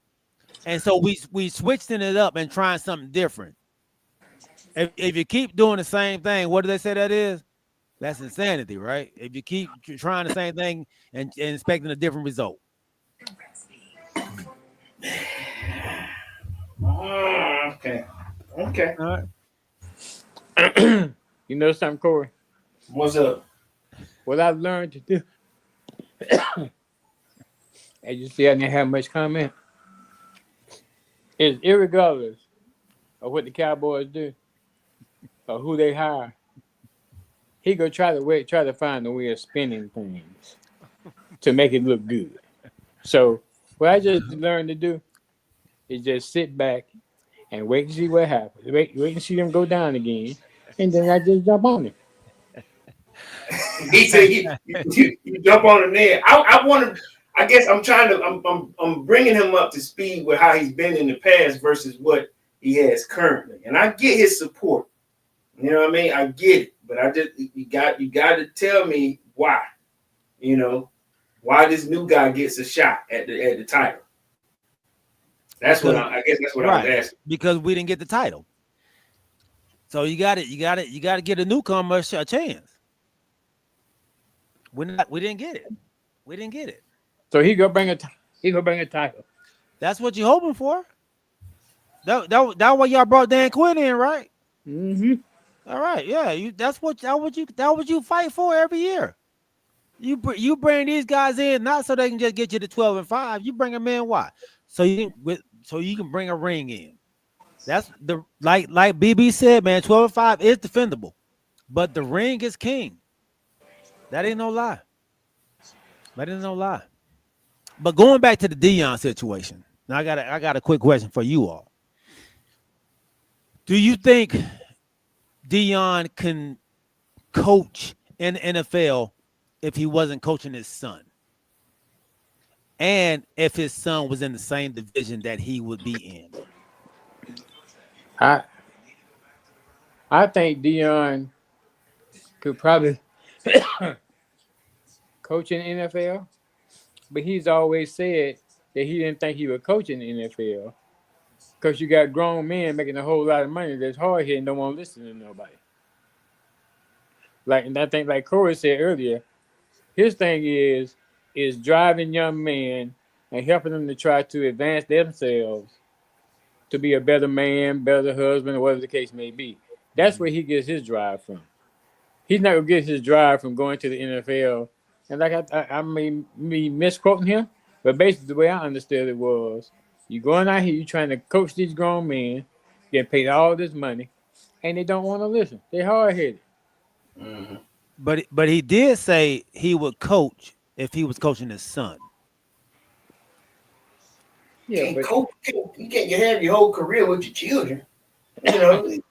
and so we switching it up and trying something different. If you keep doing the same thing, what do they say that is? That's insanity, right? If you keep trying the same thing and expecting a different result. Okay. All right. You know something, Corey? What's up? What I've learned to do, as you see, I didn't have much comment, is irregardless of what the Cowboys do or who they hire, he gonna try to find a way of spinning things to make it look good. So what I just learned to do is just sit back and wait to see what happens. Wait and see them go down again, and then I just jump on it. He said you jump on him there. I guess I'm bringing him up to speed with how he's been in the past versus what he has currently, and I get his support. You know what I mean? I get it, but you got to tell me why. Why this new guy gets a shot at the title. That's what I guess that's what I was asking. Because we didn't get the title. So you got to get a newcomer a chance. We didn't get it. We didn't get it. So he gonna bring a title. That's what you're hoping for. That why y'all brought Dan Quinn in, right? Mm-hmm. All right, yeah. That what you fight for every year. You bring these guys in not so they can just get you to 12-5. You bring them in why? So you can bring a ring in. That's like BB said, man. 12-5 is defendable, but the ring is king. That ain't no lie. But going back to the Deion situation, now I got a quick question for you all. Do you think Deion can coach in the NFL if he wasn't coaching his son? And if his son was in the same division that he would be in? I think Deion could probably coach in the NFL, but he's always said that he didn't think he would coach in the NFL because you got grown men making a whole lot of money that's hard here and don't want to listen to nobody. And I think, like Corey said earlier, his thing is driving young men and helping them to try to advance themselves to be a better man, better husband, or whatever the case may be. That's where he gets his drive from. He's not gonna get his drive from going to the NFL. And like I may be misquoting him, but basically the way I understood it was, you going out here, you trying to coach these grown men, get paid all this money, and they don't want to listen. They're hard-headed. Mm-hmm. But he did say he would coach if he was coaching his son. Yeah, you can't have your whole career with your children. You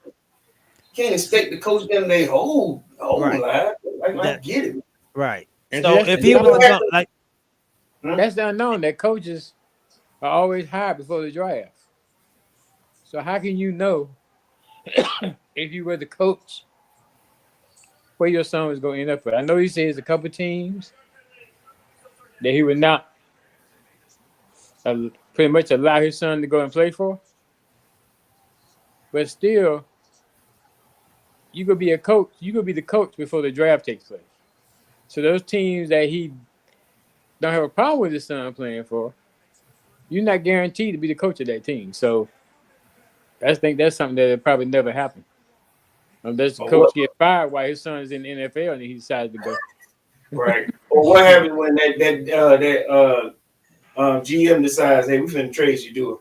can't expect to coach them their whole life. I get it. Right. So if he was that's the unknown, that coaches are always hired before the draft. So how can you know if you were the coach where your son was going to end up with? I know he says a couple teams, that he would not pretty much allow his son to go and play for. But still, you could be a coach. You could be the coach before the draft takes place. So those teams that he don't have a problem with his son playing for, you're not guaranteed to be the coach of that team. So I think that's something that probably never happened. Unless the coach gets fired while his son is in the NFL and he decides to go. Right. Or what happens when that GM decides, hey, we're finna trade you, do it.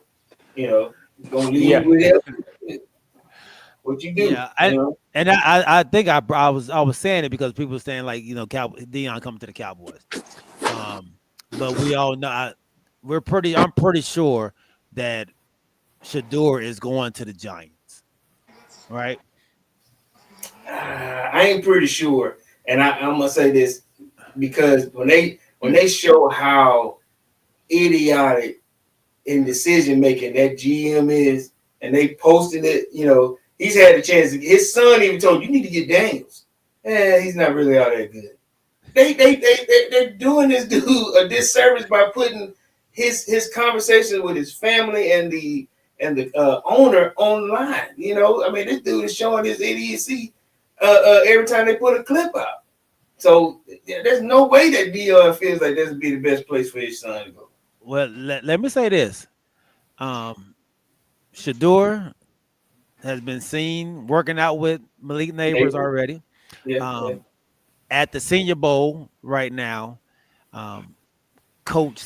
You know, gonna leave with him. What you do? Yeah, you know? And I think I was saying it because people were saying like, you know, Deion coming to the Cowboys. But we all know I'm pretty sure that Shador is going to the Giants, right? I ain't pretty sure, and I'm gonna say this because when they show how idiotic in decision making that GM is, and they posted it, you know, he's had a chance. His son even told you need to get Daniels. He's not really all that good. They're doing this dude a disservice by putting his conversation with his family and the owner online. You know, I mean, this dude is showing his idiocy every time they put a clip out. So there's no way that Dion feels like this would be the best place for his son to go. Well, let me say this. Shador has been seen working out with Malik Neighbors already. Yeah, At the Senior Bowl right now, Coach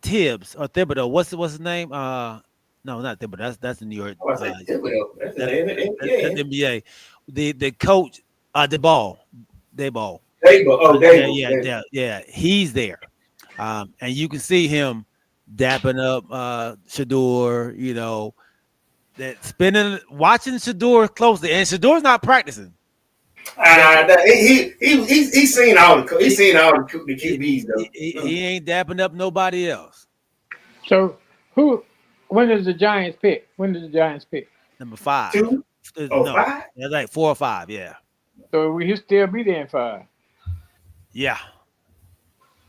Tibbs or Thibodeau. What's his name? No, not Thibodeau. That's the New York. Thibodeau. That's the NBA. The coach, Dayball. Yeah. He's there, and you can see him dapping up Shador. You know, watching Shador closely, and Shador's not practicing. He's seen all the QBs though. He ain't dapping up nobody else. So when does the Giants pick? Number 5. 2? No, 5? That's like 4 or 5. Yeah. So he'll still be there in 5. Yeah.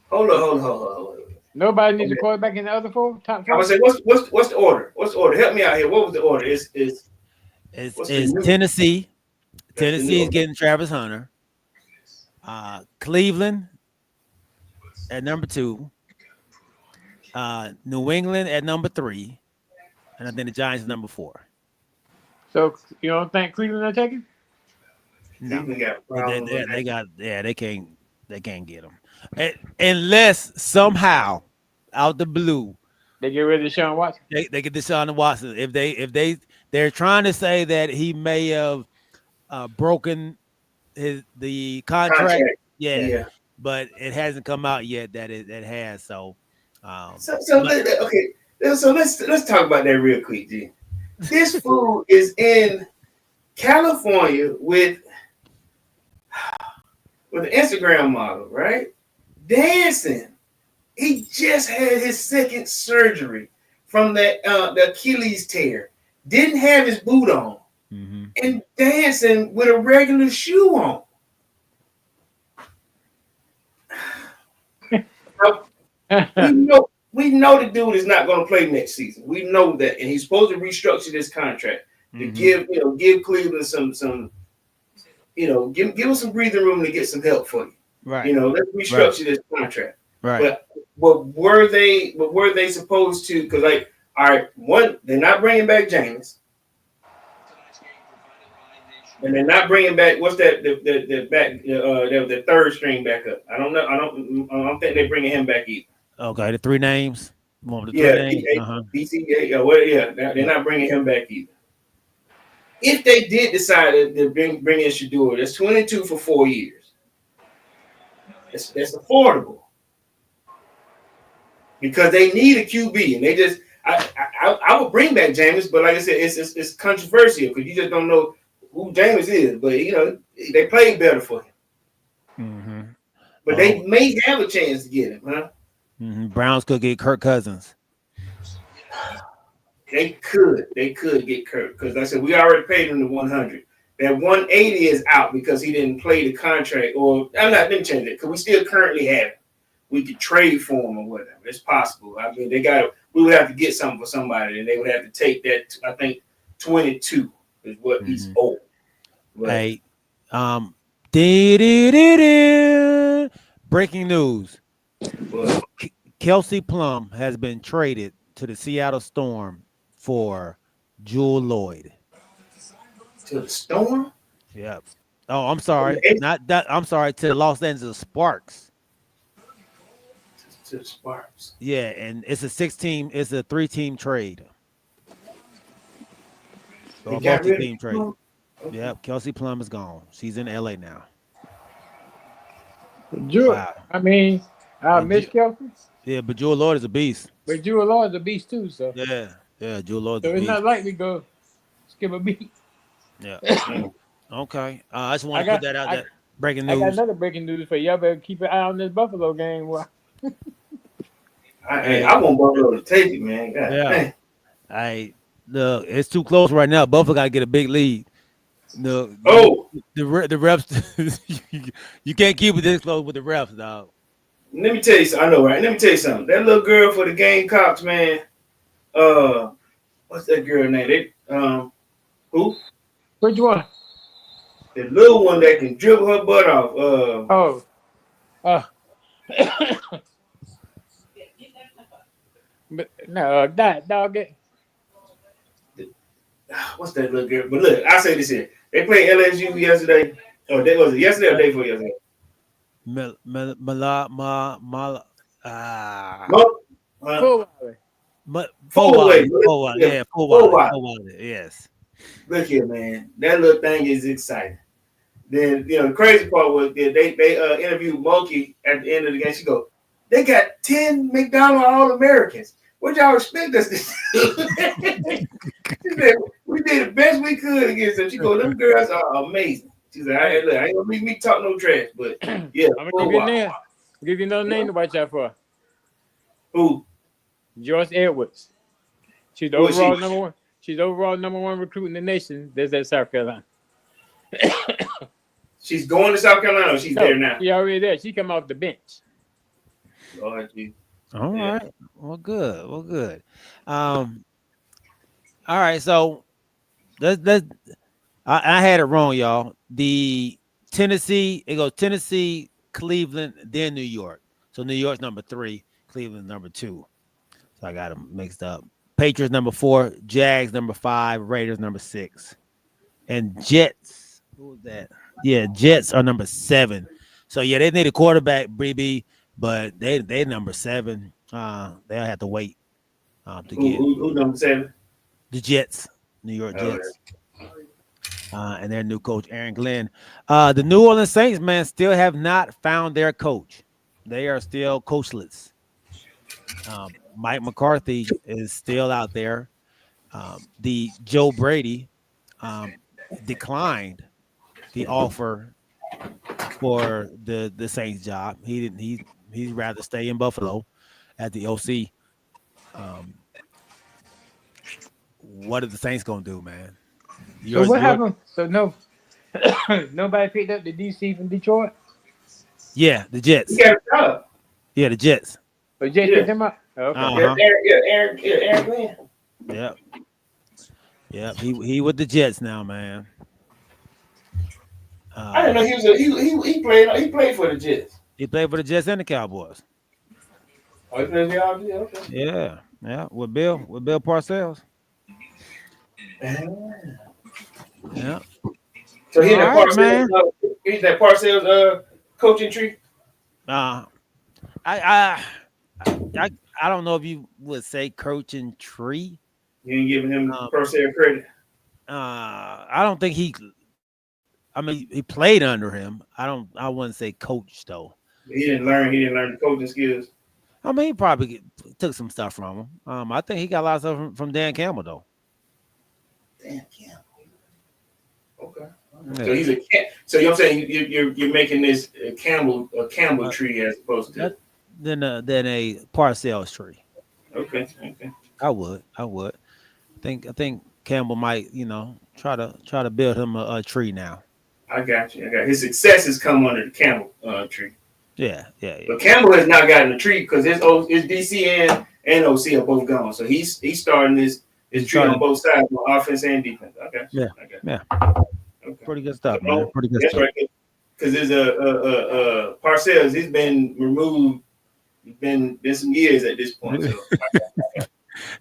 Hold on. Nobody needs a quarterback in the other 4. Top 4. I would say, what's the order? What's the order? Help me out here. What was the order? It's Tennessee. Tennessee is getting Travis Hunter. Cleveland at number 2. New England at number 3. And I think the Giants is number 4. So you don't think Cleveland are taking? No. They can't get them. Unless somehow out the blue they get rid of Deshaun Watson. They get Deshaun Watson. If they're trying to say that he may have broken the contract. Yeah, but it hasn't come out yet that it has. So let's talk about that real quick, G. This fool is in California with an Instagram model, right? Dancing. He just had his second surgery from the Achilles tear. Didn't have his boot on. Mm-hmm. And dancing with a regular shoe on. we know the dude is not going to play next season. We know that, and he's supposed to restructure this contract to give Cleveland some give him some breathing room to get some help for you. Right. Let's restructure this contract. Right. But were they supposed to? Because all right, one, they're not bringing back James. And they're not bringing back what's that? The third string backup. I don't know. I don't think they're bringing him back either. Okay, the 3 names. BCA. They're not bringing him back either. If they did decide to bring in Shador, that's 22 for 4 years. That's affordable because they need a QB, and they just. I would bring back James, but like I said, it's controversial because you just don't know who James is, but they played better for him. Mm-hmm. But they may have a chance to get him, huh? Mm-hmm. Browns could get Kirk Cousins. They could get Kirk because like I said we already paid him the 100. That 180 is out because he didn't play the contract. Or I'm not. Let me change it because we still currently have it, we could trade for him or whatever. It's possible. I mean, we would have to get something for somebody, and they would have to take that. I think 22 is what he's owed. But, Hey, dee-dee-dee-dee. Breaking news: but Kelsey Plum has been traded to the Seattle Storm for Jewel Lloyd. to the Storm. Yep. Oh, I'm sorry. Okay. Not that. I'm sorry, to the Los Angeles Sparks. To the Sparks. Yeah, and it's a 3-team trade. So They a got rid of multi-team trade. Plum? Okay. Yep, Kelsey Plum is gone. She's in LA now. Jewel, I mean, I miss Kelsey, Yeah, but Jewel Lloyd is a beast. but Jewel Lloyd's a beast too. So, Yeah, Jewel Lloyd's so a it's beast. not like we go skip a beat. Yeah. Okay. I just want I to got- put that out I- there. Breaking I got news. another breaking news for you. Y'all better keep an eye on this Buffalo game. I want Buffalo to take it, man. God, Yeah. Look, it's too close right now. Buffalo got to get a big lead. The refs, you can't keep it this close with the refs, dog. Let me tell you something. I know, right? Let me tell you something. That little girl for the Gamecocks, man. What's that girl name? Who? Which one? The little one that can dribble her butt off. But no, that dog. What's that little girl? But look, I say this here. They played LSU yesterday. Oh, that was it yesterday or day before yesterday? Yes. Look here, man. That little thing is exciting. Then the crazy part was that they interviewed Monkey at the end of the game. She go, they got 10 McDonald's All-Americans. What y'all expect us to do? She said, we did the best we could against them. She go, them girls are amazing. She said, I ain't gonna make me talk no trash, but yeah. I'm gonna give you another name to watch out for. Who? Joyce Edwards. She's the Who is overall she? number one. She's the overall number one recruit in the nation. There's that South Carolina. She's going to South Carolina. Or she's there now. She already there. She come off the bench. Lord, geez. All right. Well, good. All right. So I had it wrong, y'all. The Tennessee, it goes Tennessee, Cleveland, then New York. So New York's number 3, Cleveland number 2. So I got them mixed up. Patriots number 4, Jags number 5, Raiders number 6, and Jets. Who was that? Yeah, Jets are number 7. So yeah, they need a quarterback, BB, but they number 7. They'll have to wait to get Who number 7? the Jets, New York Jets, and their new coach Aaron Glenn. The New Orleans Saints, man, still have not found their coach. They are still coachless. Mike McCarthy is still out there. The Joe Brady declined the offer for the Saints job. He didn't. He'd rather stay in Buffalo at the OC. What are the Saints gonna do, man? So what happened? So nobody picked up the DC from Detroit. Yeah, the Jets. He got a job. Yeah, the Jets. But Jets picked him up. Okay. Aaron Glenn. Yep. Yep. He with the Jets now, man. I didn't know he played for the Jets. He played for the Jets and the Cowboys. Oh, he played for the Cowboys? Okay. Yeah. With Bill Parcells. Yeah. So he's All right, that Parcells coaching tree. I don't know if you would say coaching tree. You ain't giving him Parcells credit. I don't think he. I mean, he played under him. I wouldn't say coach though. He didn't learn the coaching skills. I mean, he probably took some stuff from him. I think he got a lot of stuff from Dan Campbell though. Dan Campbell. Okay. Yeah. So he's so you know what I'm saying you're making this Campbell tree as opposed to than a Parcells tree. Okay. I would. I think Campbell might, try to build him a tree now. I got you. His success has come under the Campbell tree. Yeah. But Campbell has not gotten a treat because his DC and OC are both gone. So he's starting his treat on both sides, on offense and defense. Okay. Yeah. Okay. Yeah. Okay. Pretty good stuff, man. Pretty good That's stuff. right. Because there's a Parcells. He's been removed. It's been some years at this point. So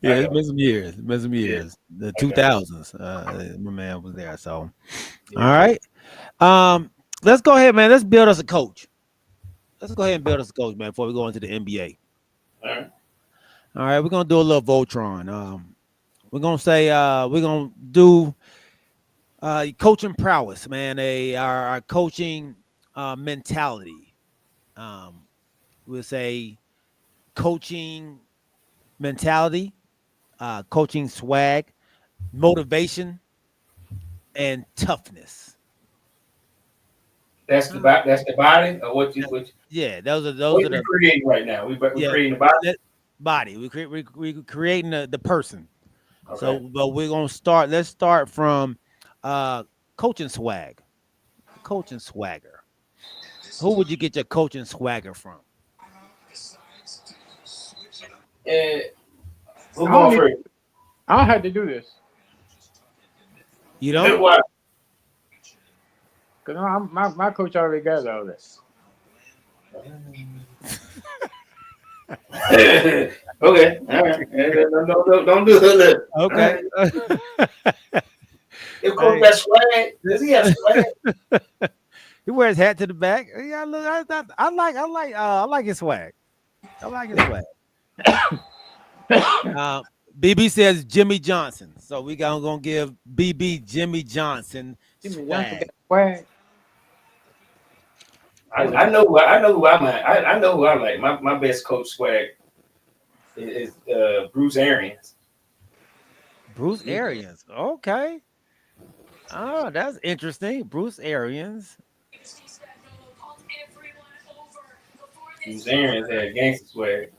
Yeah, it's been some years. It's been some years. The Okay. 2000s. My man was there. So, all right. Let's go ahead, man. Let's build us a coach. Let's go ahead and build us a coach, man, before we go into the NBA. All right. All right, we're gonna do a little Voltron. We're gonna say we're gonna do coaching prowess, man. Our coaching mentality. We'll say coaching mentality, coaching swag, motivation, and toughness. That's the body or what you Yeah, those are we're creating right now. We're creating the body. Body. We're creating the person. Okay. So, but we're gonna start. Let's start from coaching swag, coaching swagger. Who would you get your coaching swagger from? Who going first? I don't have to do this You don't? Why? because my coach already got all this. Okay. All right. Don't do it. Okay. If Coach got swag, does he have swag? He wears hat to the back. Yeah, look, I like his swag. I like his swag. BB says Jimmy Johnson, so we gonna give BB Jimmy Johnson swag. Swag. I know who I'm at. I know who I like. My best coach swag is Bruce Arians. Bruce Arians. Okay. Oh, that's interesting. Bruce Arians. Bruce Arians had gangster swag.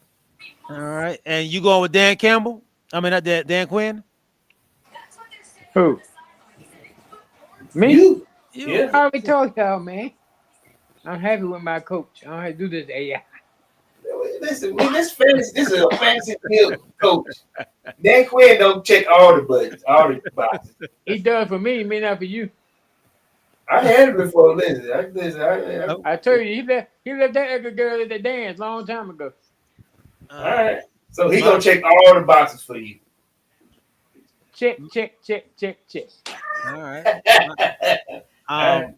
All right. And you going with Dan Campbell? I mean, not Dan Quinn? Who? Me? You? I already told y'all, man. I'm happy with my coach. I don't have to do this AI. Listen, this is a fancy field coach. Dan Quinn don't check all the buttons, all the boxes. He does for me, may not for you. I had it before. Listen, I told you, he left that other girl at the dance a long time ago. all right. So he gonna check all the boxes for you. Check. All right.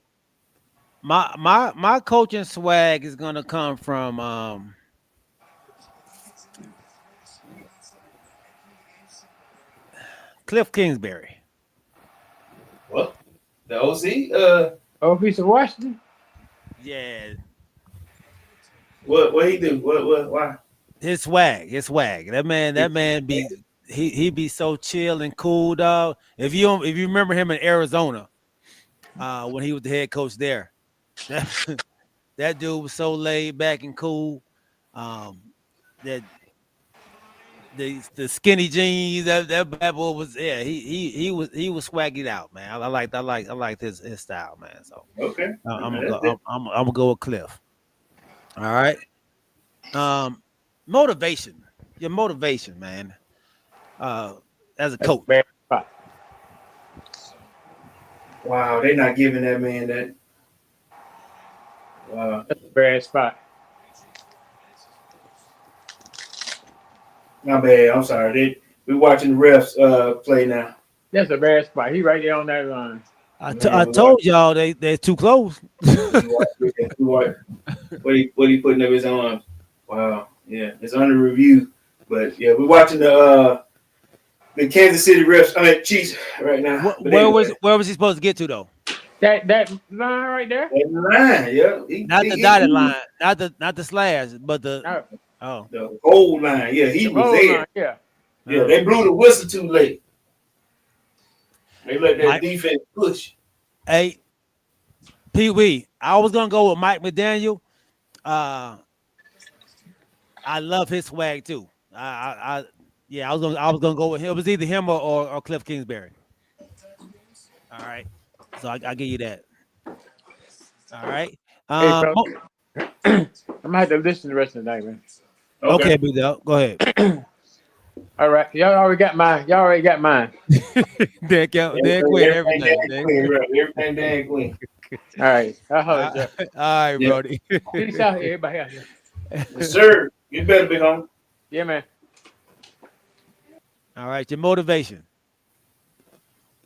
My coaching swag is gonna come from Cliff Kingsbury. What? The OC? Oh, he's in Washington? Yeah, What he do? What why? his swag. That man be he be so chill and cool, dog. If you remember him in Arizona, when he was the head coach there, that dude was so laid back and cool. That the skinny jeans, that bad boy was he was swaggied out, man. I liked his style, man. So Okay. I'm gonna go with Cliff. All right. Motivation. Your motivation, man. As a coach. Bad spot. Wow, they not giving that man that. Wow. That's a bad spot. My bad. I'm sorry. We watching the refs play now. That's a bad spot. He right there on that line. I told y'all they're too close. What he putting up his arms? Wow. Yeah, it's under review. But yeah, we're watching the Kansas City refs. I mean Chiefs right now. Where was he supposed to get to though? That line right there. That line, yeah. Not the dotted line, not the slash, but the the goal line. Yeah, he was there. Line, yeah. Yeah, they blew the whistle too late. They let that defense push. Hey, Pee Wee, I was gonna go with Mike McDaniel. I love his swag too. I was gonna go with him. It was either him or Cliff Kingsbury. All right, so I give you that. All right. I'm gonna have to listen to the rest of the night, man. Okay, Big Dog, go ahead. All right, y'all already got mine. Dan Quinn, Everything everything. Dan Quinn, bro. Everything Dan Quinn. All right, I'll All holler at y'all. right, Yeah. Brody. Peace out, everybody out here. Yes, sir. You better be home. Yeah, man. All right, your motivation.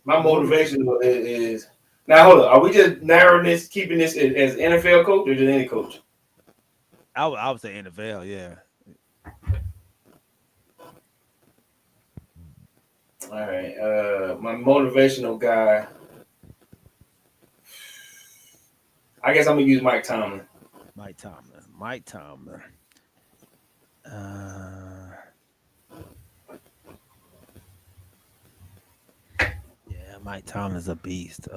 My motivation is now. Hold on. Are we just narrowing this, keeping this as NFL coach or just any coach? I would say NFL, yeah. All right. My motivational guy. I guess I'm gonna use Mike Tomlin. Mike Tomlin. Yeah, Mike Tomlin's a beast.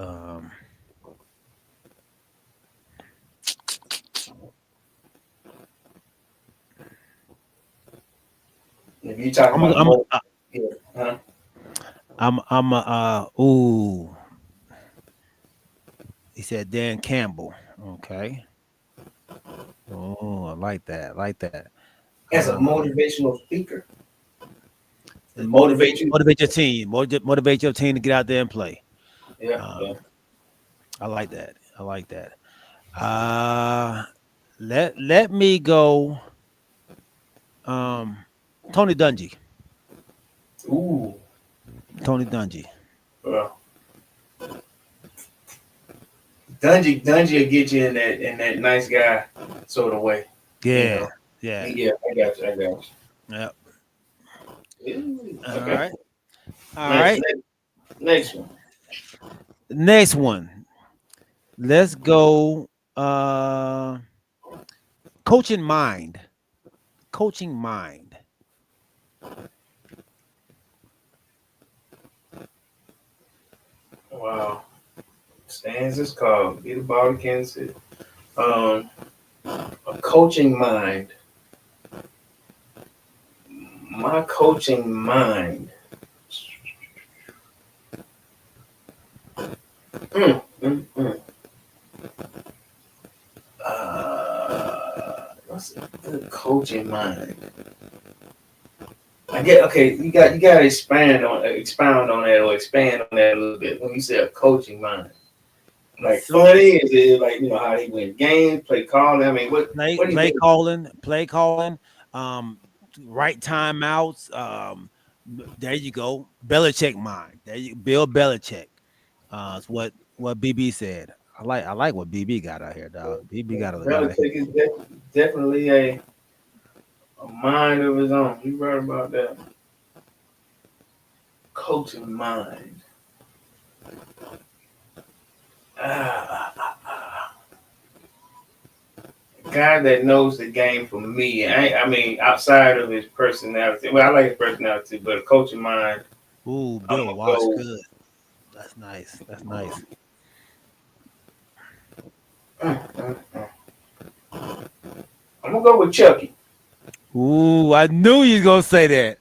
If you talking about, ooh. He said Dan Campbell. Okay. Oh, I like that. as a motivational speaker, motivate you. Motivate your team. Motivate your team to get out there and play. Yeah. I like that. Let me go. Tony Dungy. Ooh. Tony Dungy. Well, Dungy will get you in that nice guy sort of way. Yeah. Yeah. I got you. Yep. Okay. All right. Next one. Next one. Let's go. Coaching mind. Wow. Stands is called. Get the ball to Kansas City. A coaching mind. My coaching mind. What's a good coaching mind? I get okay. You got to expound on that a little bit. When you say a coaching mind, like funny, is it like how he win games, play calling? I mean, what do you play think? calling, right timeouts. There you go. Belichick mind. There you Bill Belichick. It's what BB said. I like what BB got out here, dog. BB got a Belichick is definitely a mind of his own. You right about that. Coaching mind. Guy that knows the game for me. I mean, outside of his personality. Well, I like his personality, but a coaching mind. Ooh, Bill Walsh, good. That's nice. I'm gonna go with Chucky. Ooh, I knew you was gonna say that.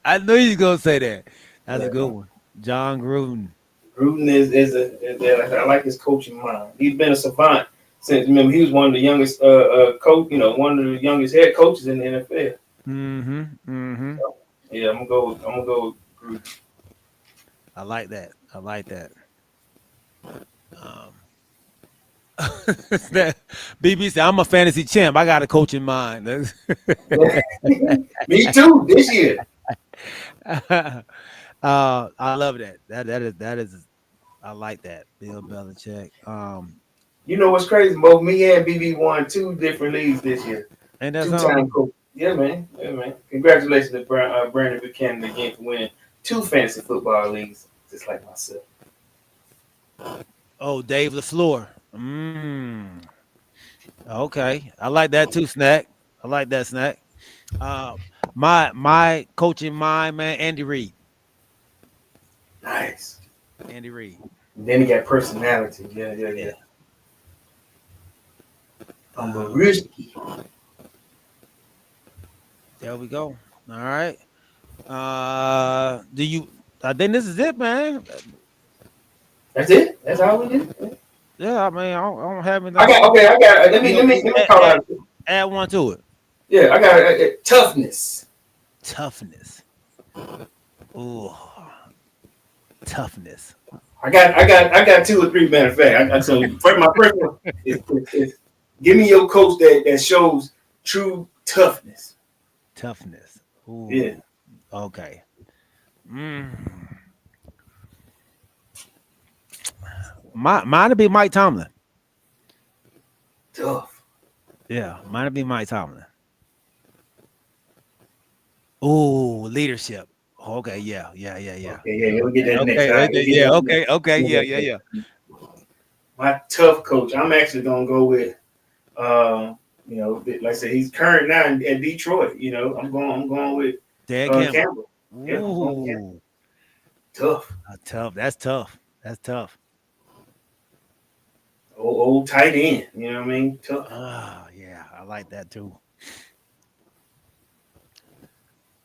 That's a good one. John Gruden. Gruden is I like his coaching mind. He's been a savant since. Remember, he was one of the youngest coach. One of the youngest head coaches in the NFL. So, yeah, I'm gonna go with Gruden. I like that. BB said, "I'm a fantasy champ. I got a coaching mind." Me too. This year. I love that. That is. I like that. Bill Belichick. You know what's crazy? Both me and BB won 2 different leagues this year. And that's 2-time coach. Yeah, man. Congratulations to Brandon Buchanan again for winning 2 fantasy football leagues, just like myself. Oh, Dave LaFleur. Okay, I like that too, Snack. I like that, Snack. My coaching mind, man, Andy Reid. Nice. Andy Reid. And then he got personality. Yeah. Risky. There we go. All right. Do you? I think this is it, man. That's it. That's all we did. Yeah, I mean, I don't have anything. I got. Let me call out. Add one to it. Yeah, I got toughness. Toughness. Ooh, toughness. I got 2 or 3. Matter of fact, so my first one is give me your coach that shows true toughness. Toughness. Ooh. Yeah. Okay. Mine would be Mike Tomlin. Tough. Yeah, mine would be Mike Tomlin. Ooh, leadership. Okay, yeah. Okay, yeah, we'll get that next. Okay, yeah. My tough coach, I'm actually gonna go with, like I said, he's current now in Detroit. I'm going with Dan Campbell. Yeah, Ooh, tough. tough. That's tough. That's tough. Old tight end. You know what I mean? Tough. Oh, yeah, I like that too.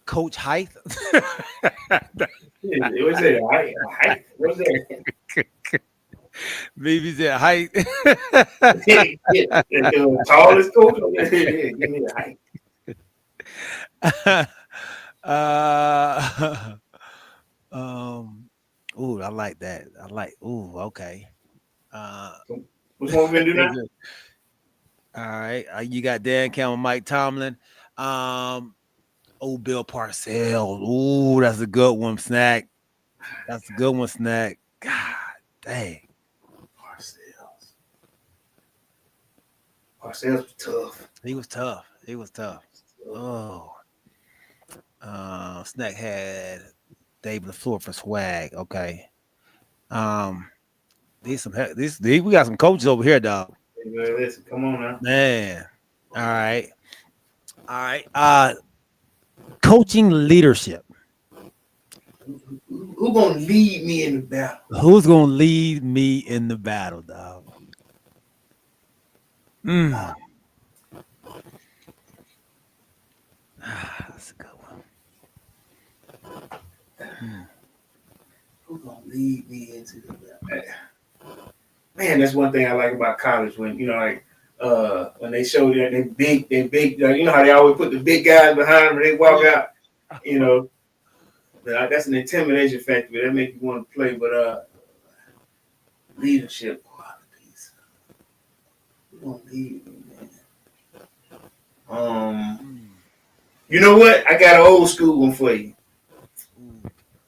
Coach Height. What's that? Height? What's that? Maybe that height. The tallest coach. Give me the height. Ooh, I like that. Okay. Which one we gonna do now? All right. You got Dan Campbell, Mike Tomlin. Bill Parcells. Ooh, that's a good one, Snack. That's a good one, Snack. God dang. Parcells was tough. He was tough. Oh. Snack had Dave LaFleur for swag. Okay. We got some coaches over here, dog. Hey, listen, come on now. Man. All right. Coaching leadership. Who gonna lead me in the battle? Who's gonna lead me in the battle, dog? That's a good one. Who's gonna lead me into the battle? Man, that's one thing I like about college when when they show that they big, how they always put the big guys behind them and they walk out, that's an intimidation factor that make you want to play. But leadership qualities, who gonna lead me, man? You know what? I got an old school one for you.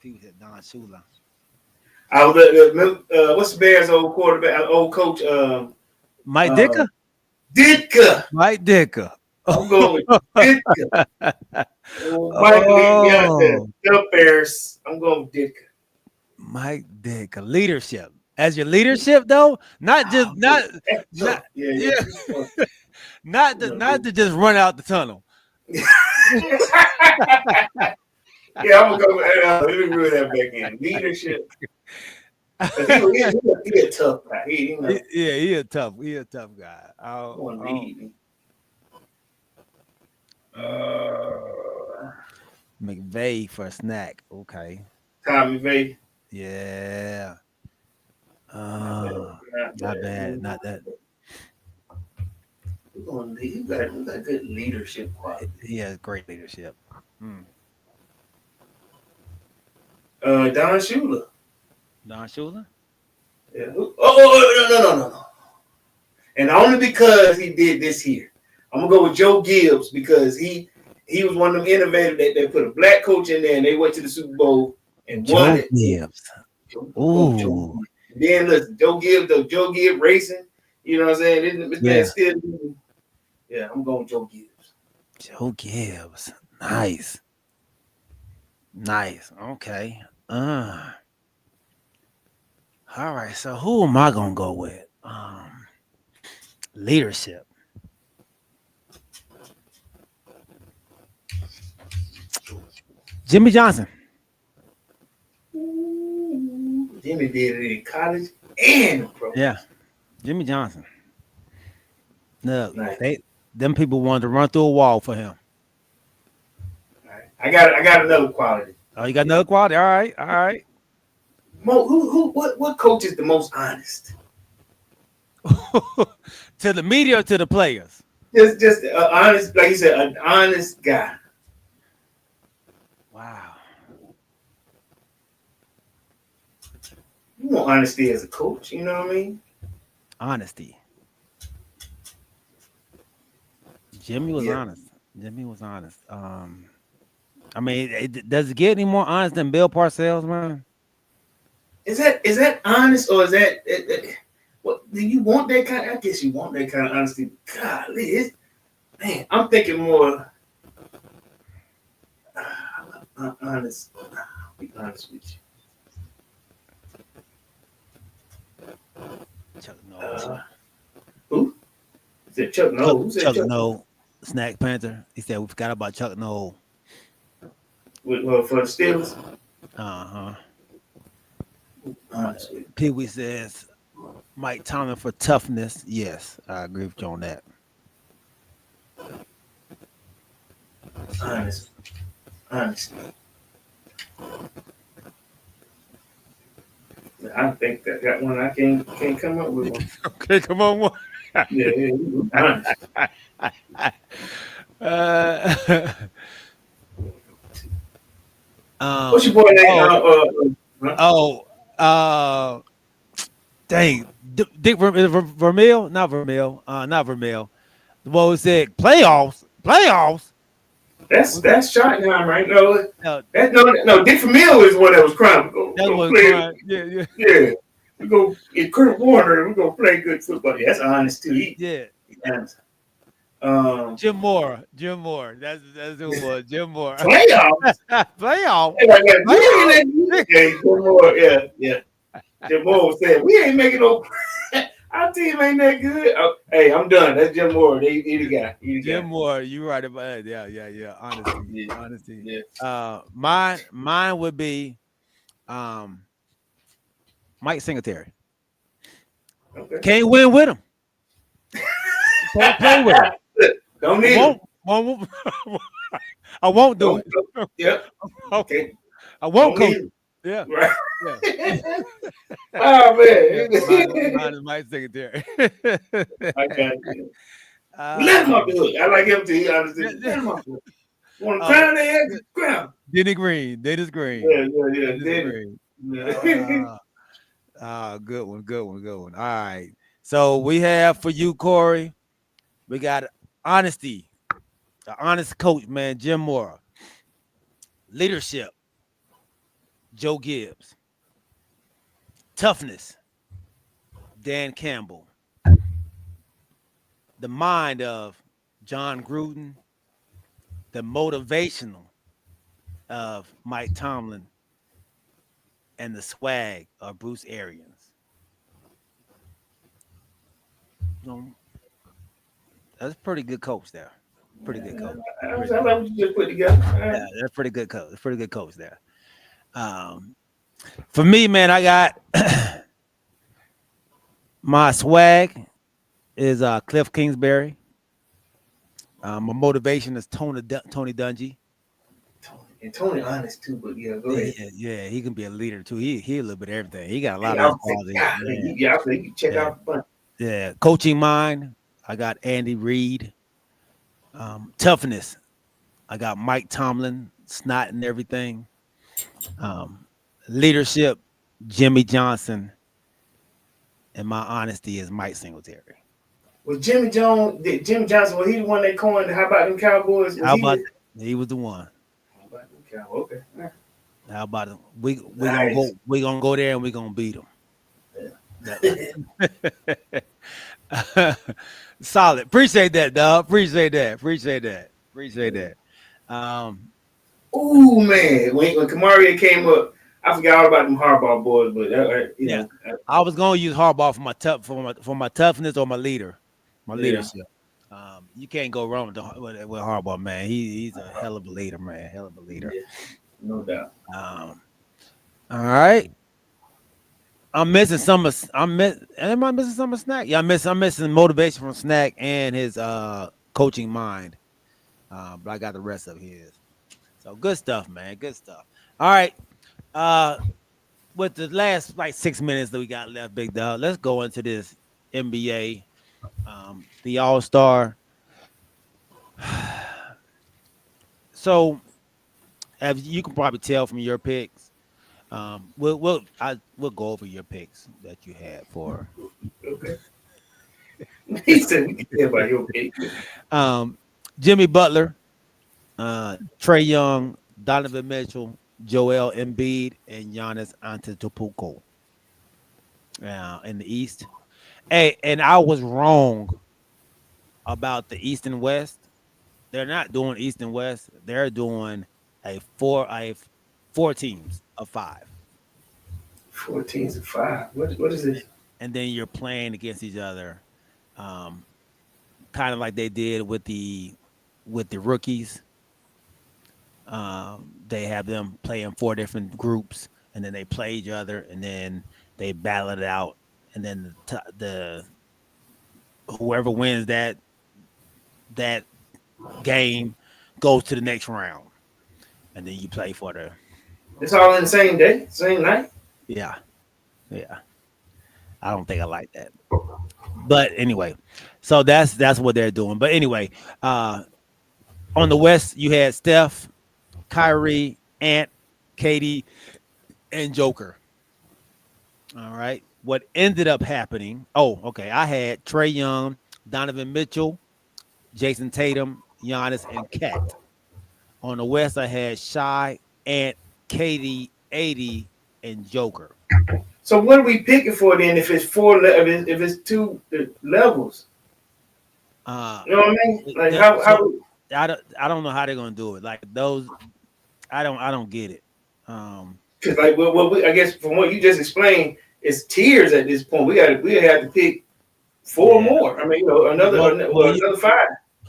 People said Don Shula. What's the Bears' old quarterback, old coach? Mike Ditka. Mike Ditka. I'm going with Ditka. The Bears. I'm going with Ditka. Mike Ditka. Leadership. As your leadership, though, not to just run out the tunnel. Yeah, I'm gonna go. Let me reel that back in. Leadership. He a tough guy. He a tough guy. McVay for a snack. Okay. Tommy McVay. Yeah. Not bad. Not that. He got good leadership quality. He has great leadership. Don Shula. Don Shula? Yeah. No. And only because he did this here. I'm gonna go with Joe Gibbs because he was one of them innovators that put a black coach in there and they went to the Super Bowl and won it. Gibbs. Ooh. Then listen, Joe Gibbs racing. You know what I'm saying? Yeah, I'm going with Joe Gibbs. Joe Gibbs. Nice. Okay. All right. So who am I gonna go with? Leadership. Jimmy Johnson. Jimmy did it in college and pro. Yeah. Jimmy Johnson. No, nice. Them people wanted to run through a wall for him. All right. I got another quality. Oh, you got another quality? All right. What coach is the most honest? To the media or to the players? just honest, like you said, an honest guy. Wow. You want honesty as a coach, you know what I mean? Honesty. Jimmy was Yeah. honest. Jimmy was honest. I mean, does it get any more honest than Bill Parcells, man? Is that honest or is that what do you want that kind? I guess you want that kind of honesty. Golly, man, I'm thinking more honest. I'll be honest with you. Chuck No. Who? Is it Chuck No? Who said Chuck Chuck No. Snack Panther. He said we forgot about Chuck No. Well, for the Steelers. Uh-huh. Honest with you. Pee Wee says Mike Tomlin for toughness. Yes, I agree with you on that. Honest. I think that one I can't come up with one. Okay, come on. One. Yeah, honest. What's your boy name? Dang, Dick Vermeil, not Vermeil. The who said playoffs. That's Schottenheimer, right? No, No, no. Dick Vermeil is the one that was crying. that was crying. Yeah. We go get Kurt Warner. We go play good football. Yeah, that's honest too. He's honest. Jim Moore. That's who it was. Jim Moore. Playoffs. Playoff. Jim Moore. Yeah. Jim Moore said, "We ain't making no. Our team ain't that good." Oh, hey, I'm done. That's Jim Moore. He the guy. Jim Moore. You right about that. Yeah. Honesty. Yeah. Mine would be, Mike Singletary. Okay. Can't win with him. Can't play with him. Don't need him. I won't do it. Yeah. Okay. I won't coach. Yeah. Right. Yeah. Oh man. Mine is Mike Singletary. I got you. Let him up do it. I like him to be honest. Let him up do it. Want to crown their head? Crown. Dennis Green. Dennis Green. Yeah. Green. Yeah. Good one. All right. So we have for you, Corey, we got honesty, the honest coach, man, Jim Moore. Leadership, Joe Gibbs. Toughness, Dan Campbell. The mind of John Gruden. The motivational of Mike Tomlin. And the swag of Bruce Arians. That's a pretty good coach there. Pretty good coach. I like what you just put together. Yeah, that's pretty good coach. Pretty good coach there. For me, man, I got my swag is Cliff Kingsbury. My motivation is Tony Dungy. And Tony honest too, but yeah, go ahead. Yeah, he can be a leader too. He a little bit of everything. He got a lot of qualities. Yeah, you can check out the bunch. Yeah, coaching mind, I got Andy Reid. Toughness, I got Mike Tomlin, snot and everything. Leadership, Jimmy Johnson, and my honesty is Mike Singletary. Was Jimmy Johnson, was he the one that coined How About Them Cowboys? He was the one. How About Them Cowboys? Okay. How about it? We gonna go there and we gonna beat them. Yeah. Solid. Appreciate that, dog. Appreciate that. Oh man, when Kamaria came up, I forgot all about them hardball boys, but you know, I was gonna use hardball for my toughness or my leadership. You can't go wrong with hardball, man. He's a hell of a leader, man. Hell of a leader. Yeah, no doubt. All right. Am I missing some of Snack? Yeah, I'm missing motivation from Snack and his coaching mind. But I got the rest of his. So good stuff, man. Good stuff. All right. With the last 6 minutes that we got left, big dog, let's go into this NBA. The All-Star So, as you can probably tell from your picks, we'll go over your picks that you had for Okay. He said we can tell by your pick. um, Jimmy Butler, Trey Young, Donovan Mitchell, Joel Embiid, and Giannis Antetokounmpo. In the East. Hey, and I was wrong about the East and West. They're not doing East and West. They're doing four teams of five, 14-5. What is this? and then you're playing against each other, um, kind of like they did with the rookies. They have them play in four different groups, and then they play each other, and then they battle it out, and then the whoever wins that game goes to the next round, and then you play for the It's all in the same day, same night. yeah. I don't think I like that, but anyway, so that's what they're doing. But anyway, on the West you had Steph, Kyrie, Ant, Katie, and Joker. All right. What ended up happening? Oh, okay. I had Trey Young, Donovan Mitchell, Jason Tatum, Giannis, and Cat. On the West, I had Shy, Ant, Katie, 80, and Joker. So what are we picking for then? If it's if it's two levels, you know what I mean? Like how I don't know how they're gonna do it. Like those, I don't get it. because like I guess from what you just explained, it's tiers at this point. We have to pick four more. I mean, another five.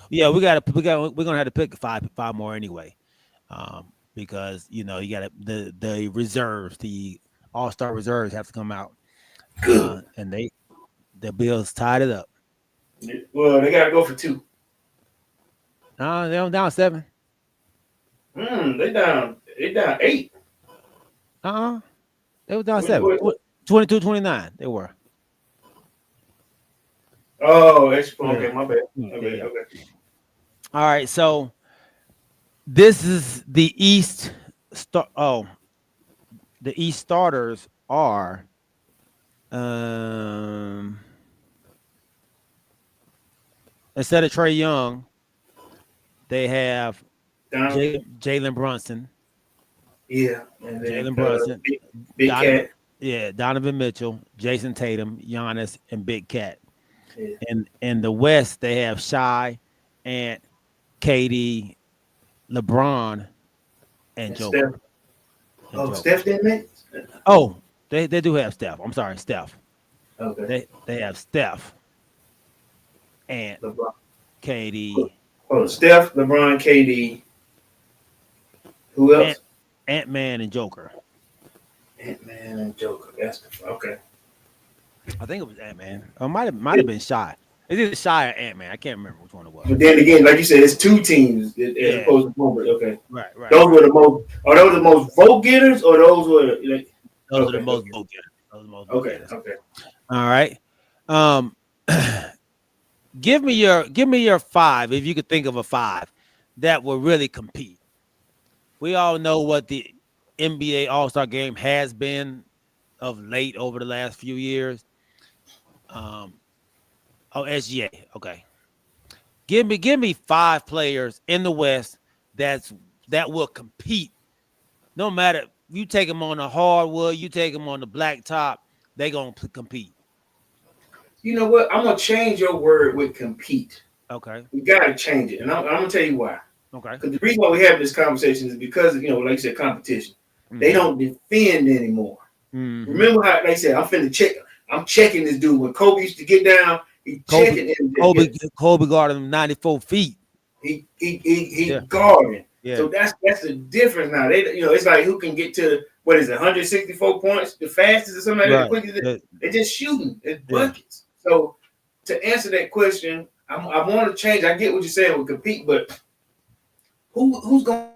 Yeah, we're gonna have to pick five more anyway, because you got the reserves, the all-star reserves have to come out, and the Bills tied it up. Well, they gotta go for two. They're down 7. They down 8. They were down 7. 22-29. They were. Oh, okay. My bad. Okay. All right, so this is the East. The East starters are instead of Trey Young, they have Jalen Brunson. Yeah, and then Jalen Brunson, Big Cat. Yeah, Donovan Mitchell, Jason Tatum, Giannis, and Big Cat. Yeah. And in the West, they have Shy, Ant, Katie, LeBron, and Joker. Steph didn't make. Oh, they do have Steph. I'm sorry, Steph. Okay. They have Steph, Ant, LeBron. Katie. Steph, LeBron, KD. Who else? Ant-Man and Joker. Ant-Man and Joker. That's okay. I think it was Ant-Man. Or might have been Shy. It's either Shy or Ant-Man. I can't remember which one it was. But then again, like you said, it's two teams as opposed to one. Okay. Right. Those were the most. Are those the most vote getters, or those were like? Those are the most vote getters. Okay. All right. Give me your 5 if you could think of a 5 that will really compete. We all know what the NBA All-Star Game has been of late over the last few years. SGA. Okay. Give me 5 players in the West that will compete. No matter you take them on the hardwood, you take them on the blacktop, they gonna compete. You know what? I'm gonna change your word with compete. Okay. We gotta change it, and I'm gonna tell you why. Okay. Because the reason why we have this conversation is because of, like you said, competition. Mm-hmm. They don't defend anymore. Mm-hmm. Remember how they said, I'm checking this dude. When Kobe used to get down, he checking him. Kobe guarded him 94 feet. He guarding. Yeah. So that's the difference now. They it's like who can get to 164 points the fastest or something like that. Quickest. They're just shooting. It's buckets. Yeah. So to answer that question, I want to change. I get what you're saying with compete, but who's going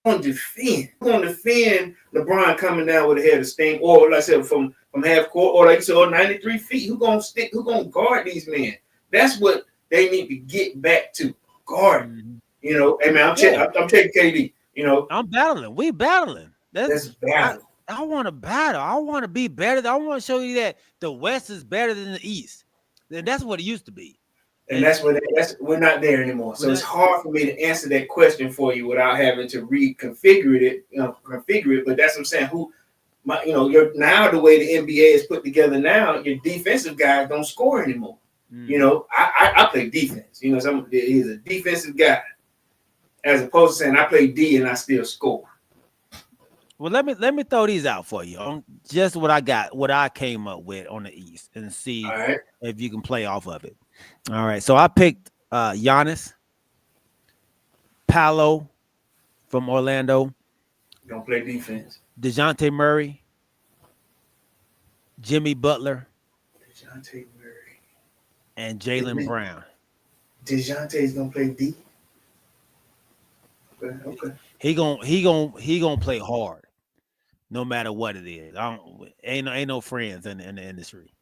to defend? Who's going to defend LeBron coming down with a head of steam, or like I said, from half court, or like you said, 93 feet? Who's going to guard these men? That's what they need to get back to guard. Mhm. You know, hey man, I'm checking KD. You know, I'm battling. We battling. that's bad. I want to battle. I want to be better. I want to show you that the West is better than the East. And that's what it used to be. And that's we're not there anymore. So it's hard for me to answer that question for you without having to reconfigure it, configure it. But that's what I'm saying. You're now the way the NBA is put together now, your defensive guys don't score anymore. You know, I play defense. You know, he's a defensive guy, as opposed to saying I play D and I still score. Well, let me throw these out for you on just what I got, what I came up with on the East, and see if you can play off of it. All right, so I picked Giannis, Paolo from Orlando, Don't play defense. DeJounte Murray, Jimmy Butler, DeJounte Murray, and Jaylen Brown. DeJounte's gonna play D. Okay. He gonna play hard, no matter what it is. Ain't no friends in the industry,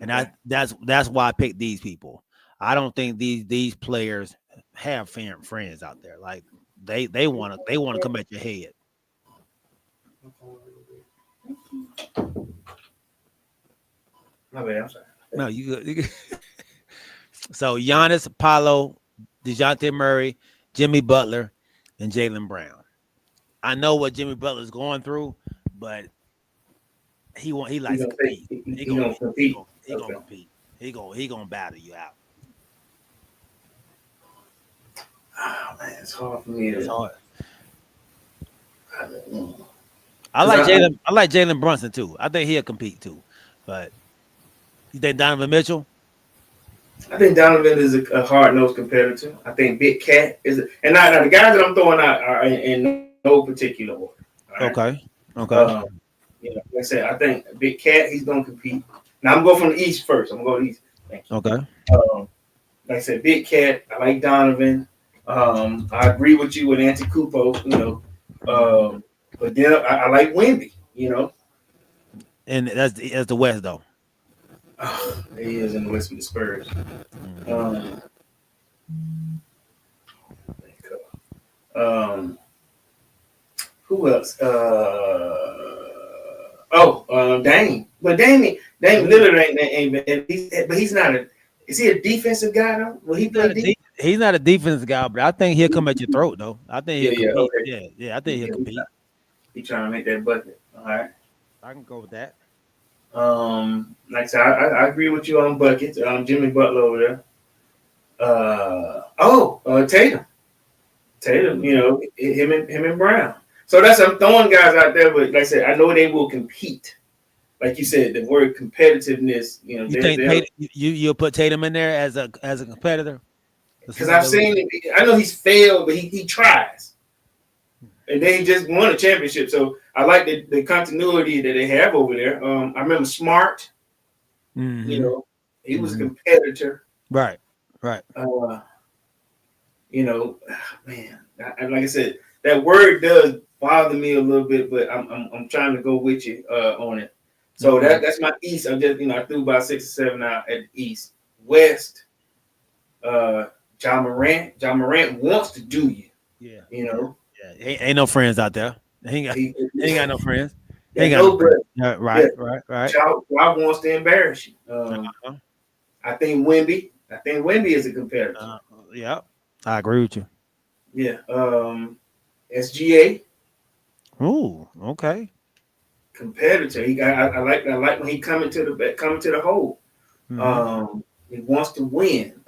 and that's why I picked these people. I don't think these players have friends out there. Like they want to come at your head. My bad. I'm sorry. No, you good. So Giannis, Paolo, DeJounte Murray, Jimmy Butler, and Jaylen Brown. I know what Jimmy Butler's going through, but he likes to compete. He gonna compete. He gonna compete. He gonna battle you out. Oh man, it's hard for me. It's hard. I like Jalen Brunson too. I think he'll compete too. But you think Donovan Mitchell? I think Donovan is a hard-nosed competitor. I think Big Cat is, and now the guys that I'm throwing out are in no particular order. Okay. Like I said, I think Big Cat, he's gonna compete. Now I'm going from the East first. I'm going to the East. Thank you. Okay. Like I said, Big Cat. I like Donovan. I agree with you with Antetokounmpo. You know, but then I like Wemby. You know, And that's the West though. He is in the West with the Spurs. Who else? Dame. But Dame Lillard ain't but he's not a. Is he a defensive guy though? Will he play? He's not a defensive guy, but I think he'll come at your throat though. I think he'll compete. Okay. Yeah. I think he'll compete. He's trying to make that bucket. All right. I can go with that. Like I said, I agree with you on buckets. Jimmy Butler over there. Tatum. Tatum, you know, him and Brown. So I'm throwing guys out there, but like I said, I know they will compete. Like you said, the word competitiveness, you know. You think Tatum, you'll put Tatum in there as a competitor? Because I've seen him. I know he's failed, but he tries. And they just won a championship. So I like the continuity that they have over there. I remember Smart. Mm-hmm. You know, he was a competitor. Right. You know, man, like I said, that word does bother me a little bit, but I'm trying to go with you on it. So that's my East. I threw about 6 or 7 out at the East. West, John Morant. John Morant wants to do you. Yeah. You know. Yeah. Ain't no friends out there. He ain't got no friends. He ain't got no friends. Right. John wants to embarrass you. I think Wemby is a competitor. Yeah. I agree with you. Yeah. SGA. Ooh, okay. Competitor. I like when he coming to the hole. Mm-hmm. He wants to win.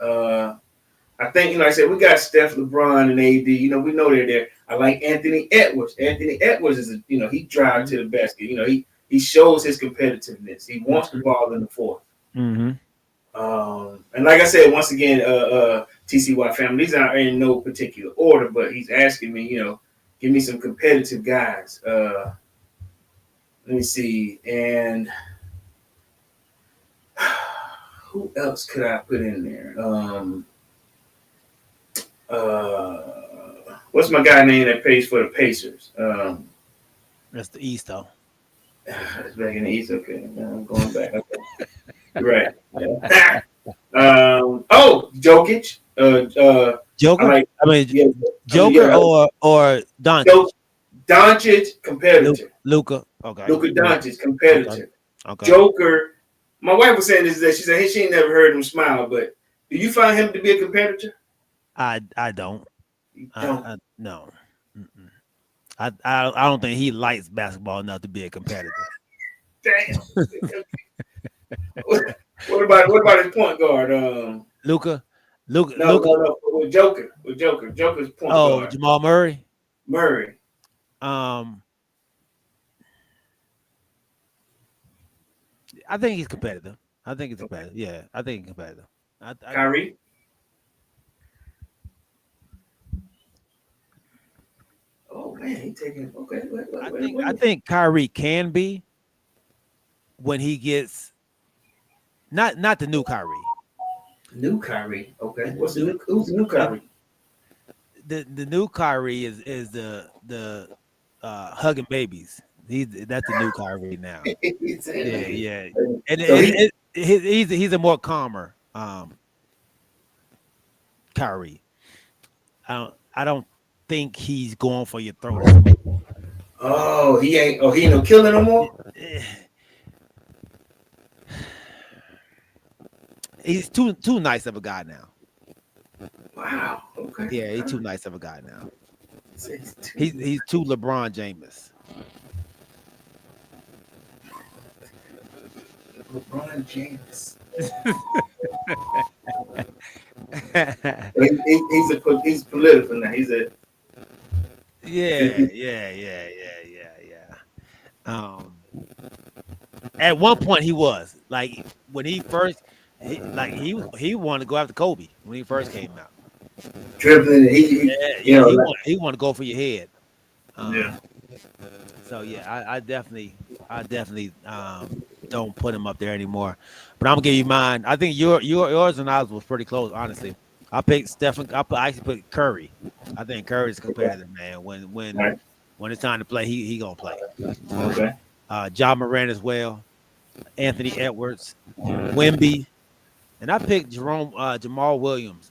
I think, like I said, we got Steph, LeBron, and AD. You know, we know they're there. I like Anthony Edwards. Anthony Edwards is he drives to the basket. You know, he shows his competitiveness. He wants the ball in the fourth. Mm-hmm. And like I said, once again, TCY family, these are in no particular order, but he's asking me, you know, give me some competitive guys. Let me see. And who else could I put in there? What's my guy name that plays for the Pacers? That's the East, though. It's back in the East. Okay, I'm going back. Okay. Right. Yeah. Jokic. Joker. I like, I mean, yeah, Joker yeah, or Doncic. Jokic, Doncic competitor. Luka. Okay. Luka Doncic competitor. Okay. Joker. My wife was saying this that she said hey, she ain't never heard him smile, but do you find him to be a competitor? I don't. You don't. No. Mm-mm. I don't think he likes basketball enough to be a competitor. Damn. what about his point guard? Luka. No, with Joker. Joker's point guard. Jamal Murray. Murray. I think he's competitive. Yeah, I think he's competitive. Kyrie. Oh man, he taking okay. I think Kyrie can be when he gets not the new Kyrie. New Kyrie. Okay. Who's the new Kyrie? The new Kyrie is the hugging babies. That's the new Kyrie now. Yeah. And he's a more calmer Kyrie. I don't think he's going for your throat. Oh, he ain't no killer no more. He's too nice of a guy now. Wow. Okay. Yeah, he's too nice of a guy now. He's too LeBron James. LeBron James. he's political now. Yeah. At one point he was like when he first he wanted to go after Kobe when he first came out. Dribbling, he wanted to go for your head. Yeah. So yeah, I definitely don't put him up there anymore. But I'm gonna give you mine. I think yours and ours was pretty close, honestly. I picked Stephen. I actually put Curry. I think Curry's competitive, man. When it's time to play, he gonna play. Okay. John Moran as well. Anthony Edwards, Wemby, and I picked Jamal Williams,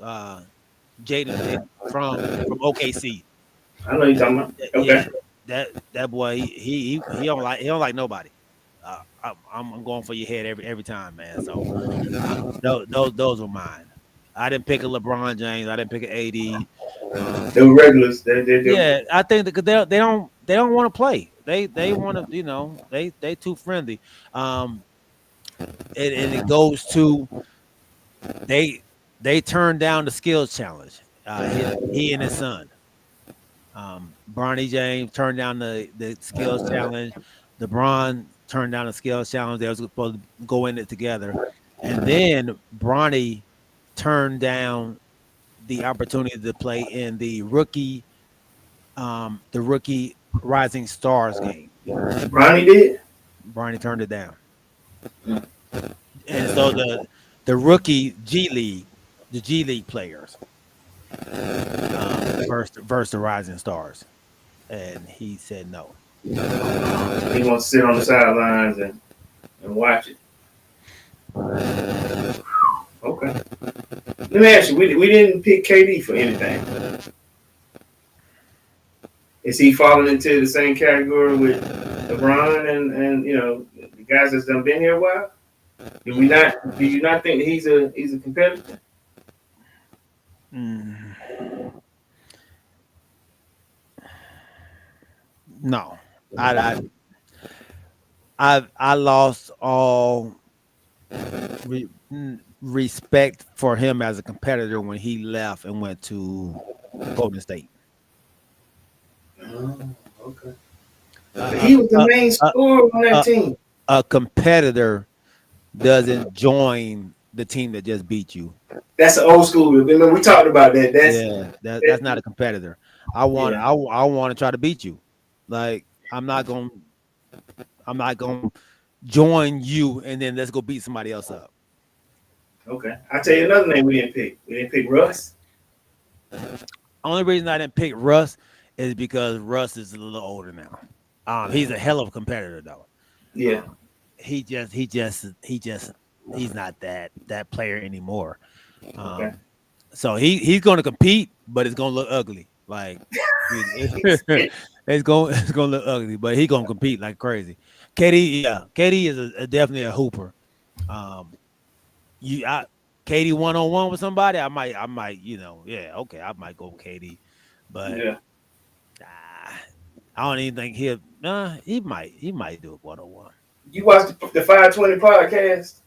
Jaden from OKC. I know you're talking about. Okay. Yeah, that boy, he don't like nobody. I'm going for your head every time, man. So those were mine. I didn't pick a LeBron James. I didn't pick an AD. They were regulars. Yeah, I think because they don't want to play. They want to they too friendly. And it goes to they turned down the skills challenge. He and his son. Bronny James turned down the skills challenge. LeBron turned down the skills challenge. They were supposed to go in it together, and then Bronny turned down the opportunity to play in the rookie Rising Stars game. Bronny did. Bronny turned it down, and so the rookie G League players versus the Rising Stars, and he said no. He wants to sit on the sidelines and watch it. Okay. Let me ask you, we didn't pick KD for anything. Is he falling into the same category with LeBron and the guys that's done been here a while? Do you not think that he's a competitor? No. I lost all respect for him as a competitor when he left and went to Golden State. Oh, okay. He was the main scorer on that team. A competitor doesn't join the team that just beat you. That's an old school. Remember, we talked about that. That's not a competitor. I want to try to beat you. Like I'm not gonna join you and then let's go beat somebody else up. Okay, I'll tell you another name we didn't pick. We didn't pick Russ. Only reason I didn't pick Russ is because Russ is a little older now. He's a hell of a competitor though. Yeah. He's not that player anymore. Okay. So he's going to compete, but it's going to look ugly. Like it's going to look ugly, but he's going to compete like crazy. KD is definitely a hooper. You I KD 1-on-1 with somebody, I might, okay, I might go with KD, but Yeah. I don't even think he might do it 1-on-1. You watched the 520 podcast?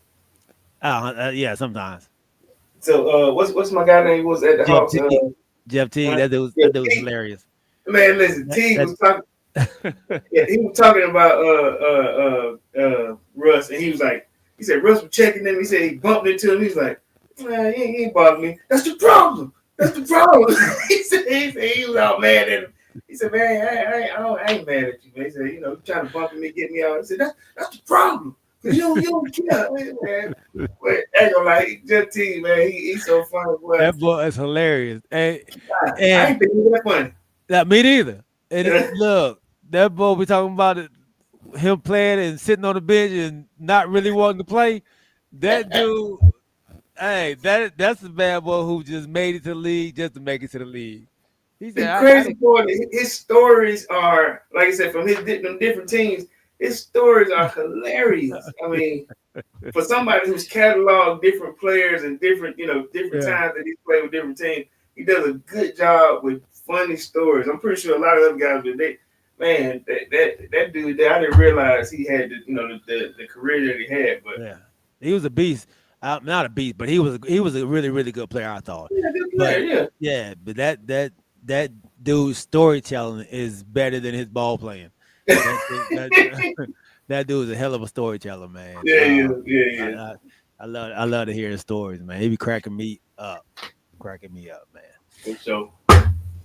Yeah, sometimes. So what's my guy name was at the Jeff Hawks? T. Jeff T. That dude was hilarious. Man, listen, T was talking. Yeah, he was talking about Russ, and he said Russ was checking him. He said he bumped into him. He's like, man, he ain't bothering me. That's the problem. That's the problem. he said he was out mad at him. He said, man, I ain't mad at you, man. He said, you trying to bump me, get me out. He said, that's the problem. You don't care, man. But ain't gonna lie, Jeff T, man, he's so funny, boy. That boy is hilarious. I ain't think he was that funny. Me neither. And look, that boy we talking about him playing and sitting on the bench and not really wanting to play. That dude, hey, that's the bad boy who just made it to the league just to make it to the league. He said, the crazy part, his stories are, like I said, from his different teams. His stories are hilarious. I mean, for somebody who's cataloged different players and different times that he's played with different teams, he does a good job with funny stories. I'm pretty sure a lot of other guys, but that dude there, I didn't realize he had the career that he had. But yeah, he was a beast. Not a beast, but he was a really, really good player, I thought. Yeah, good player, but that dude's storytelling is better than his ball playing. That dude is a hell of a storyteller, man. Yeah. I love to hear his stories, man. He be cracking me up, man. Good show.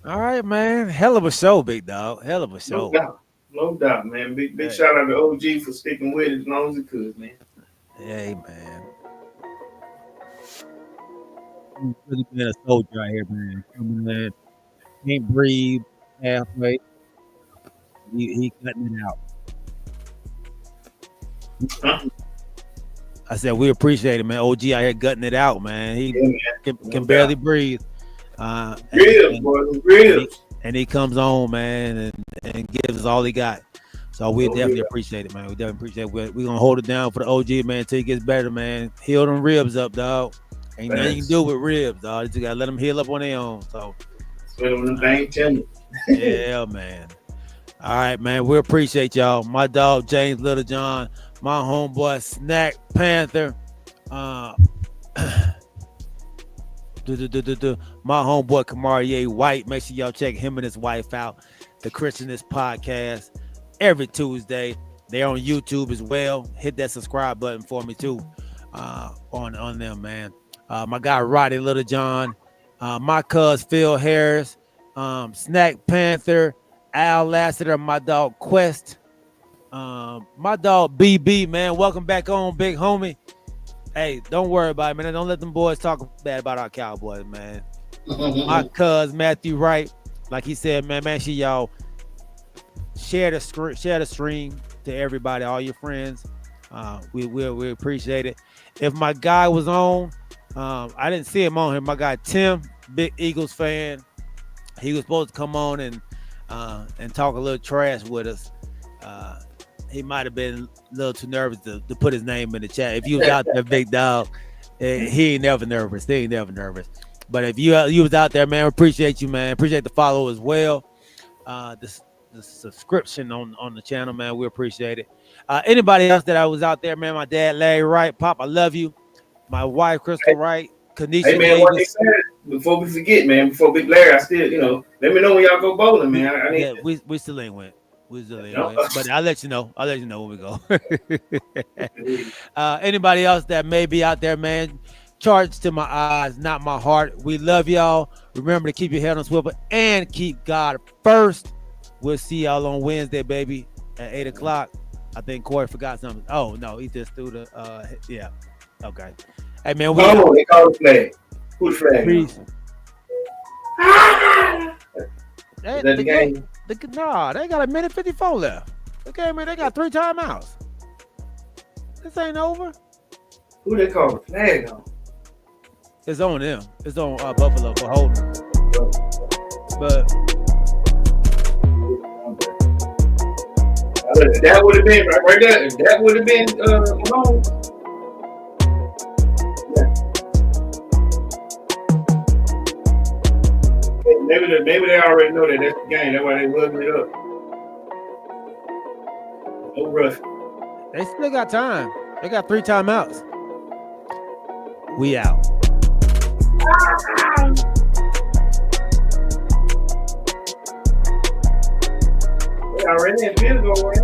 All right, man. Hell of a show, big dog. Hell of a show. No doubt, man. Big shout out to OG for sticking with it as long as he could, man. Hey, man. He's really been a soldier out here, man. Coming in, can't breathe halfway. He cutting it out. Huh? I said we appreciate it, man. OG out here gutting it out, man. He can barely breathe. Ribs. And he comes on, man, and gives us all he got. So we definitely appreciate it, man. We definitely appreciate it. We're gonna hold it down for the OG, man, until he gets better, man. Heal them ribs up, dog. Ain't nothing you can do with ribs, dog. You just gotta let them heal up on their own. So yeah, man. All right, man. We appreciate y'all. My dog James Littlejohn, my homeboy Snack Panther, my homeboy Kamariye White. Make sure y'all check him and his wife out. The Christianist Podcast every Tuesday. They're on YouTube as well. Hit that subscribe button for me too. On them, man. My guy Roddy Littlejohn, my cuz Phil Harris, Snack Panther, Al Lassiter, my dog Quest, my dog BB, man. Welcome back on, big homie. Hey, don't worry about it, man. Don't let them boys talk bad about our Cowboys, man. My cuz Matthew Wright, like he said, man, make sure y'all share the stream to everybody, all your friends. We appreciate it. If my guy was on, I didn't see him on here. My guy Tim, big Eagles fan. He was supposed to come on and talk a little trash with us. He might have been a little too nervous to put his name in the chat. If you was out there, big dog, he ain't never nervous. He ain't never nervous. But if you was out there, man, appreciate you, man. Appreciate the follow as well. The subscription on the channel, man. We appreciate it. Anybody else that I was out there, man, my dad, Larry Wright, Pop, I love you. My wife, Crystal Wright, Kanisha Hey, man, what they said, before we forget, man, before Big Larry, I still, let me know when y'all go bowling, man. I need we still ain't went. But I'll let you know. When we go. Anybody else that may be out there, man, charge to my eyes, not my heart. We love y'all. Remember to keep your head on swivel and keep God first. We'll see y'all on Wednesday, baby, at 8 o'clock. I think Corey forgot something. Oh, no, he just threw the, yeah. Okay. Hey, man. They call the flag. Who the flag? Peace. Is that the game? Nah, they got 1:54 left. Okay, man, they got 3 timeouts. This ain't over. Who they call the flag on? It's on them. It's on Buffalo for holding. But that would have been right there. If that would have been Mahomes. Yeah. Maybe they already know that that's the game. That's why they lugging it up. No rush. they still got time. They got 3 timeouts. We out. They already in field goal range.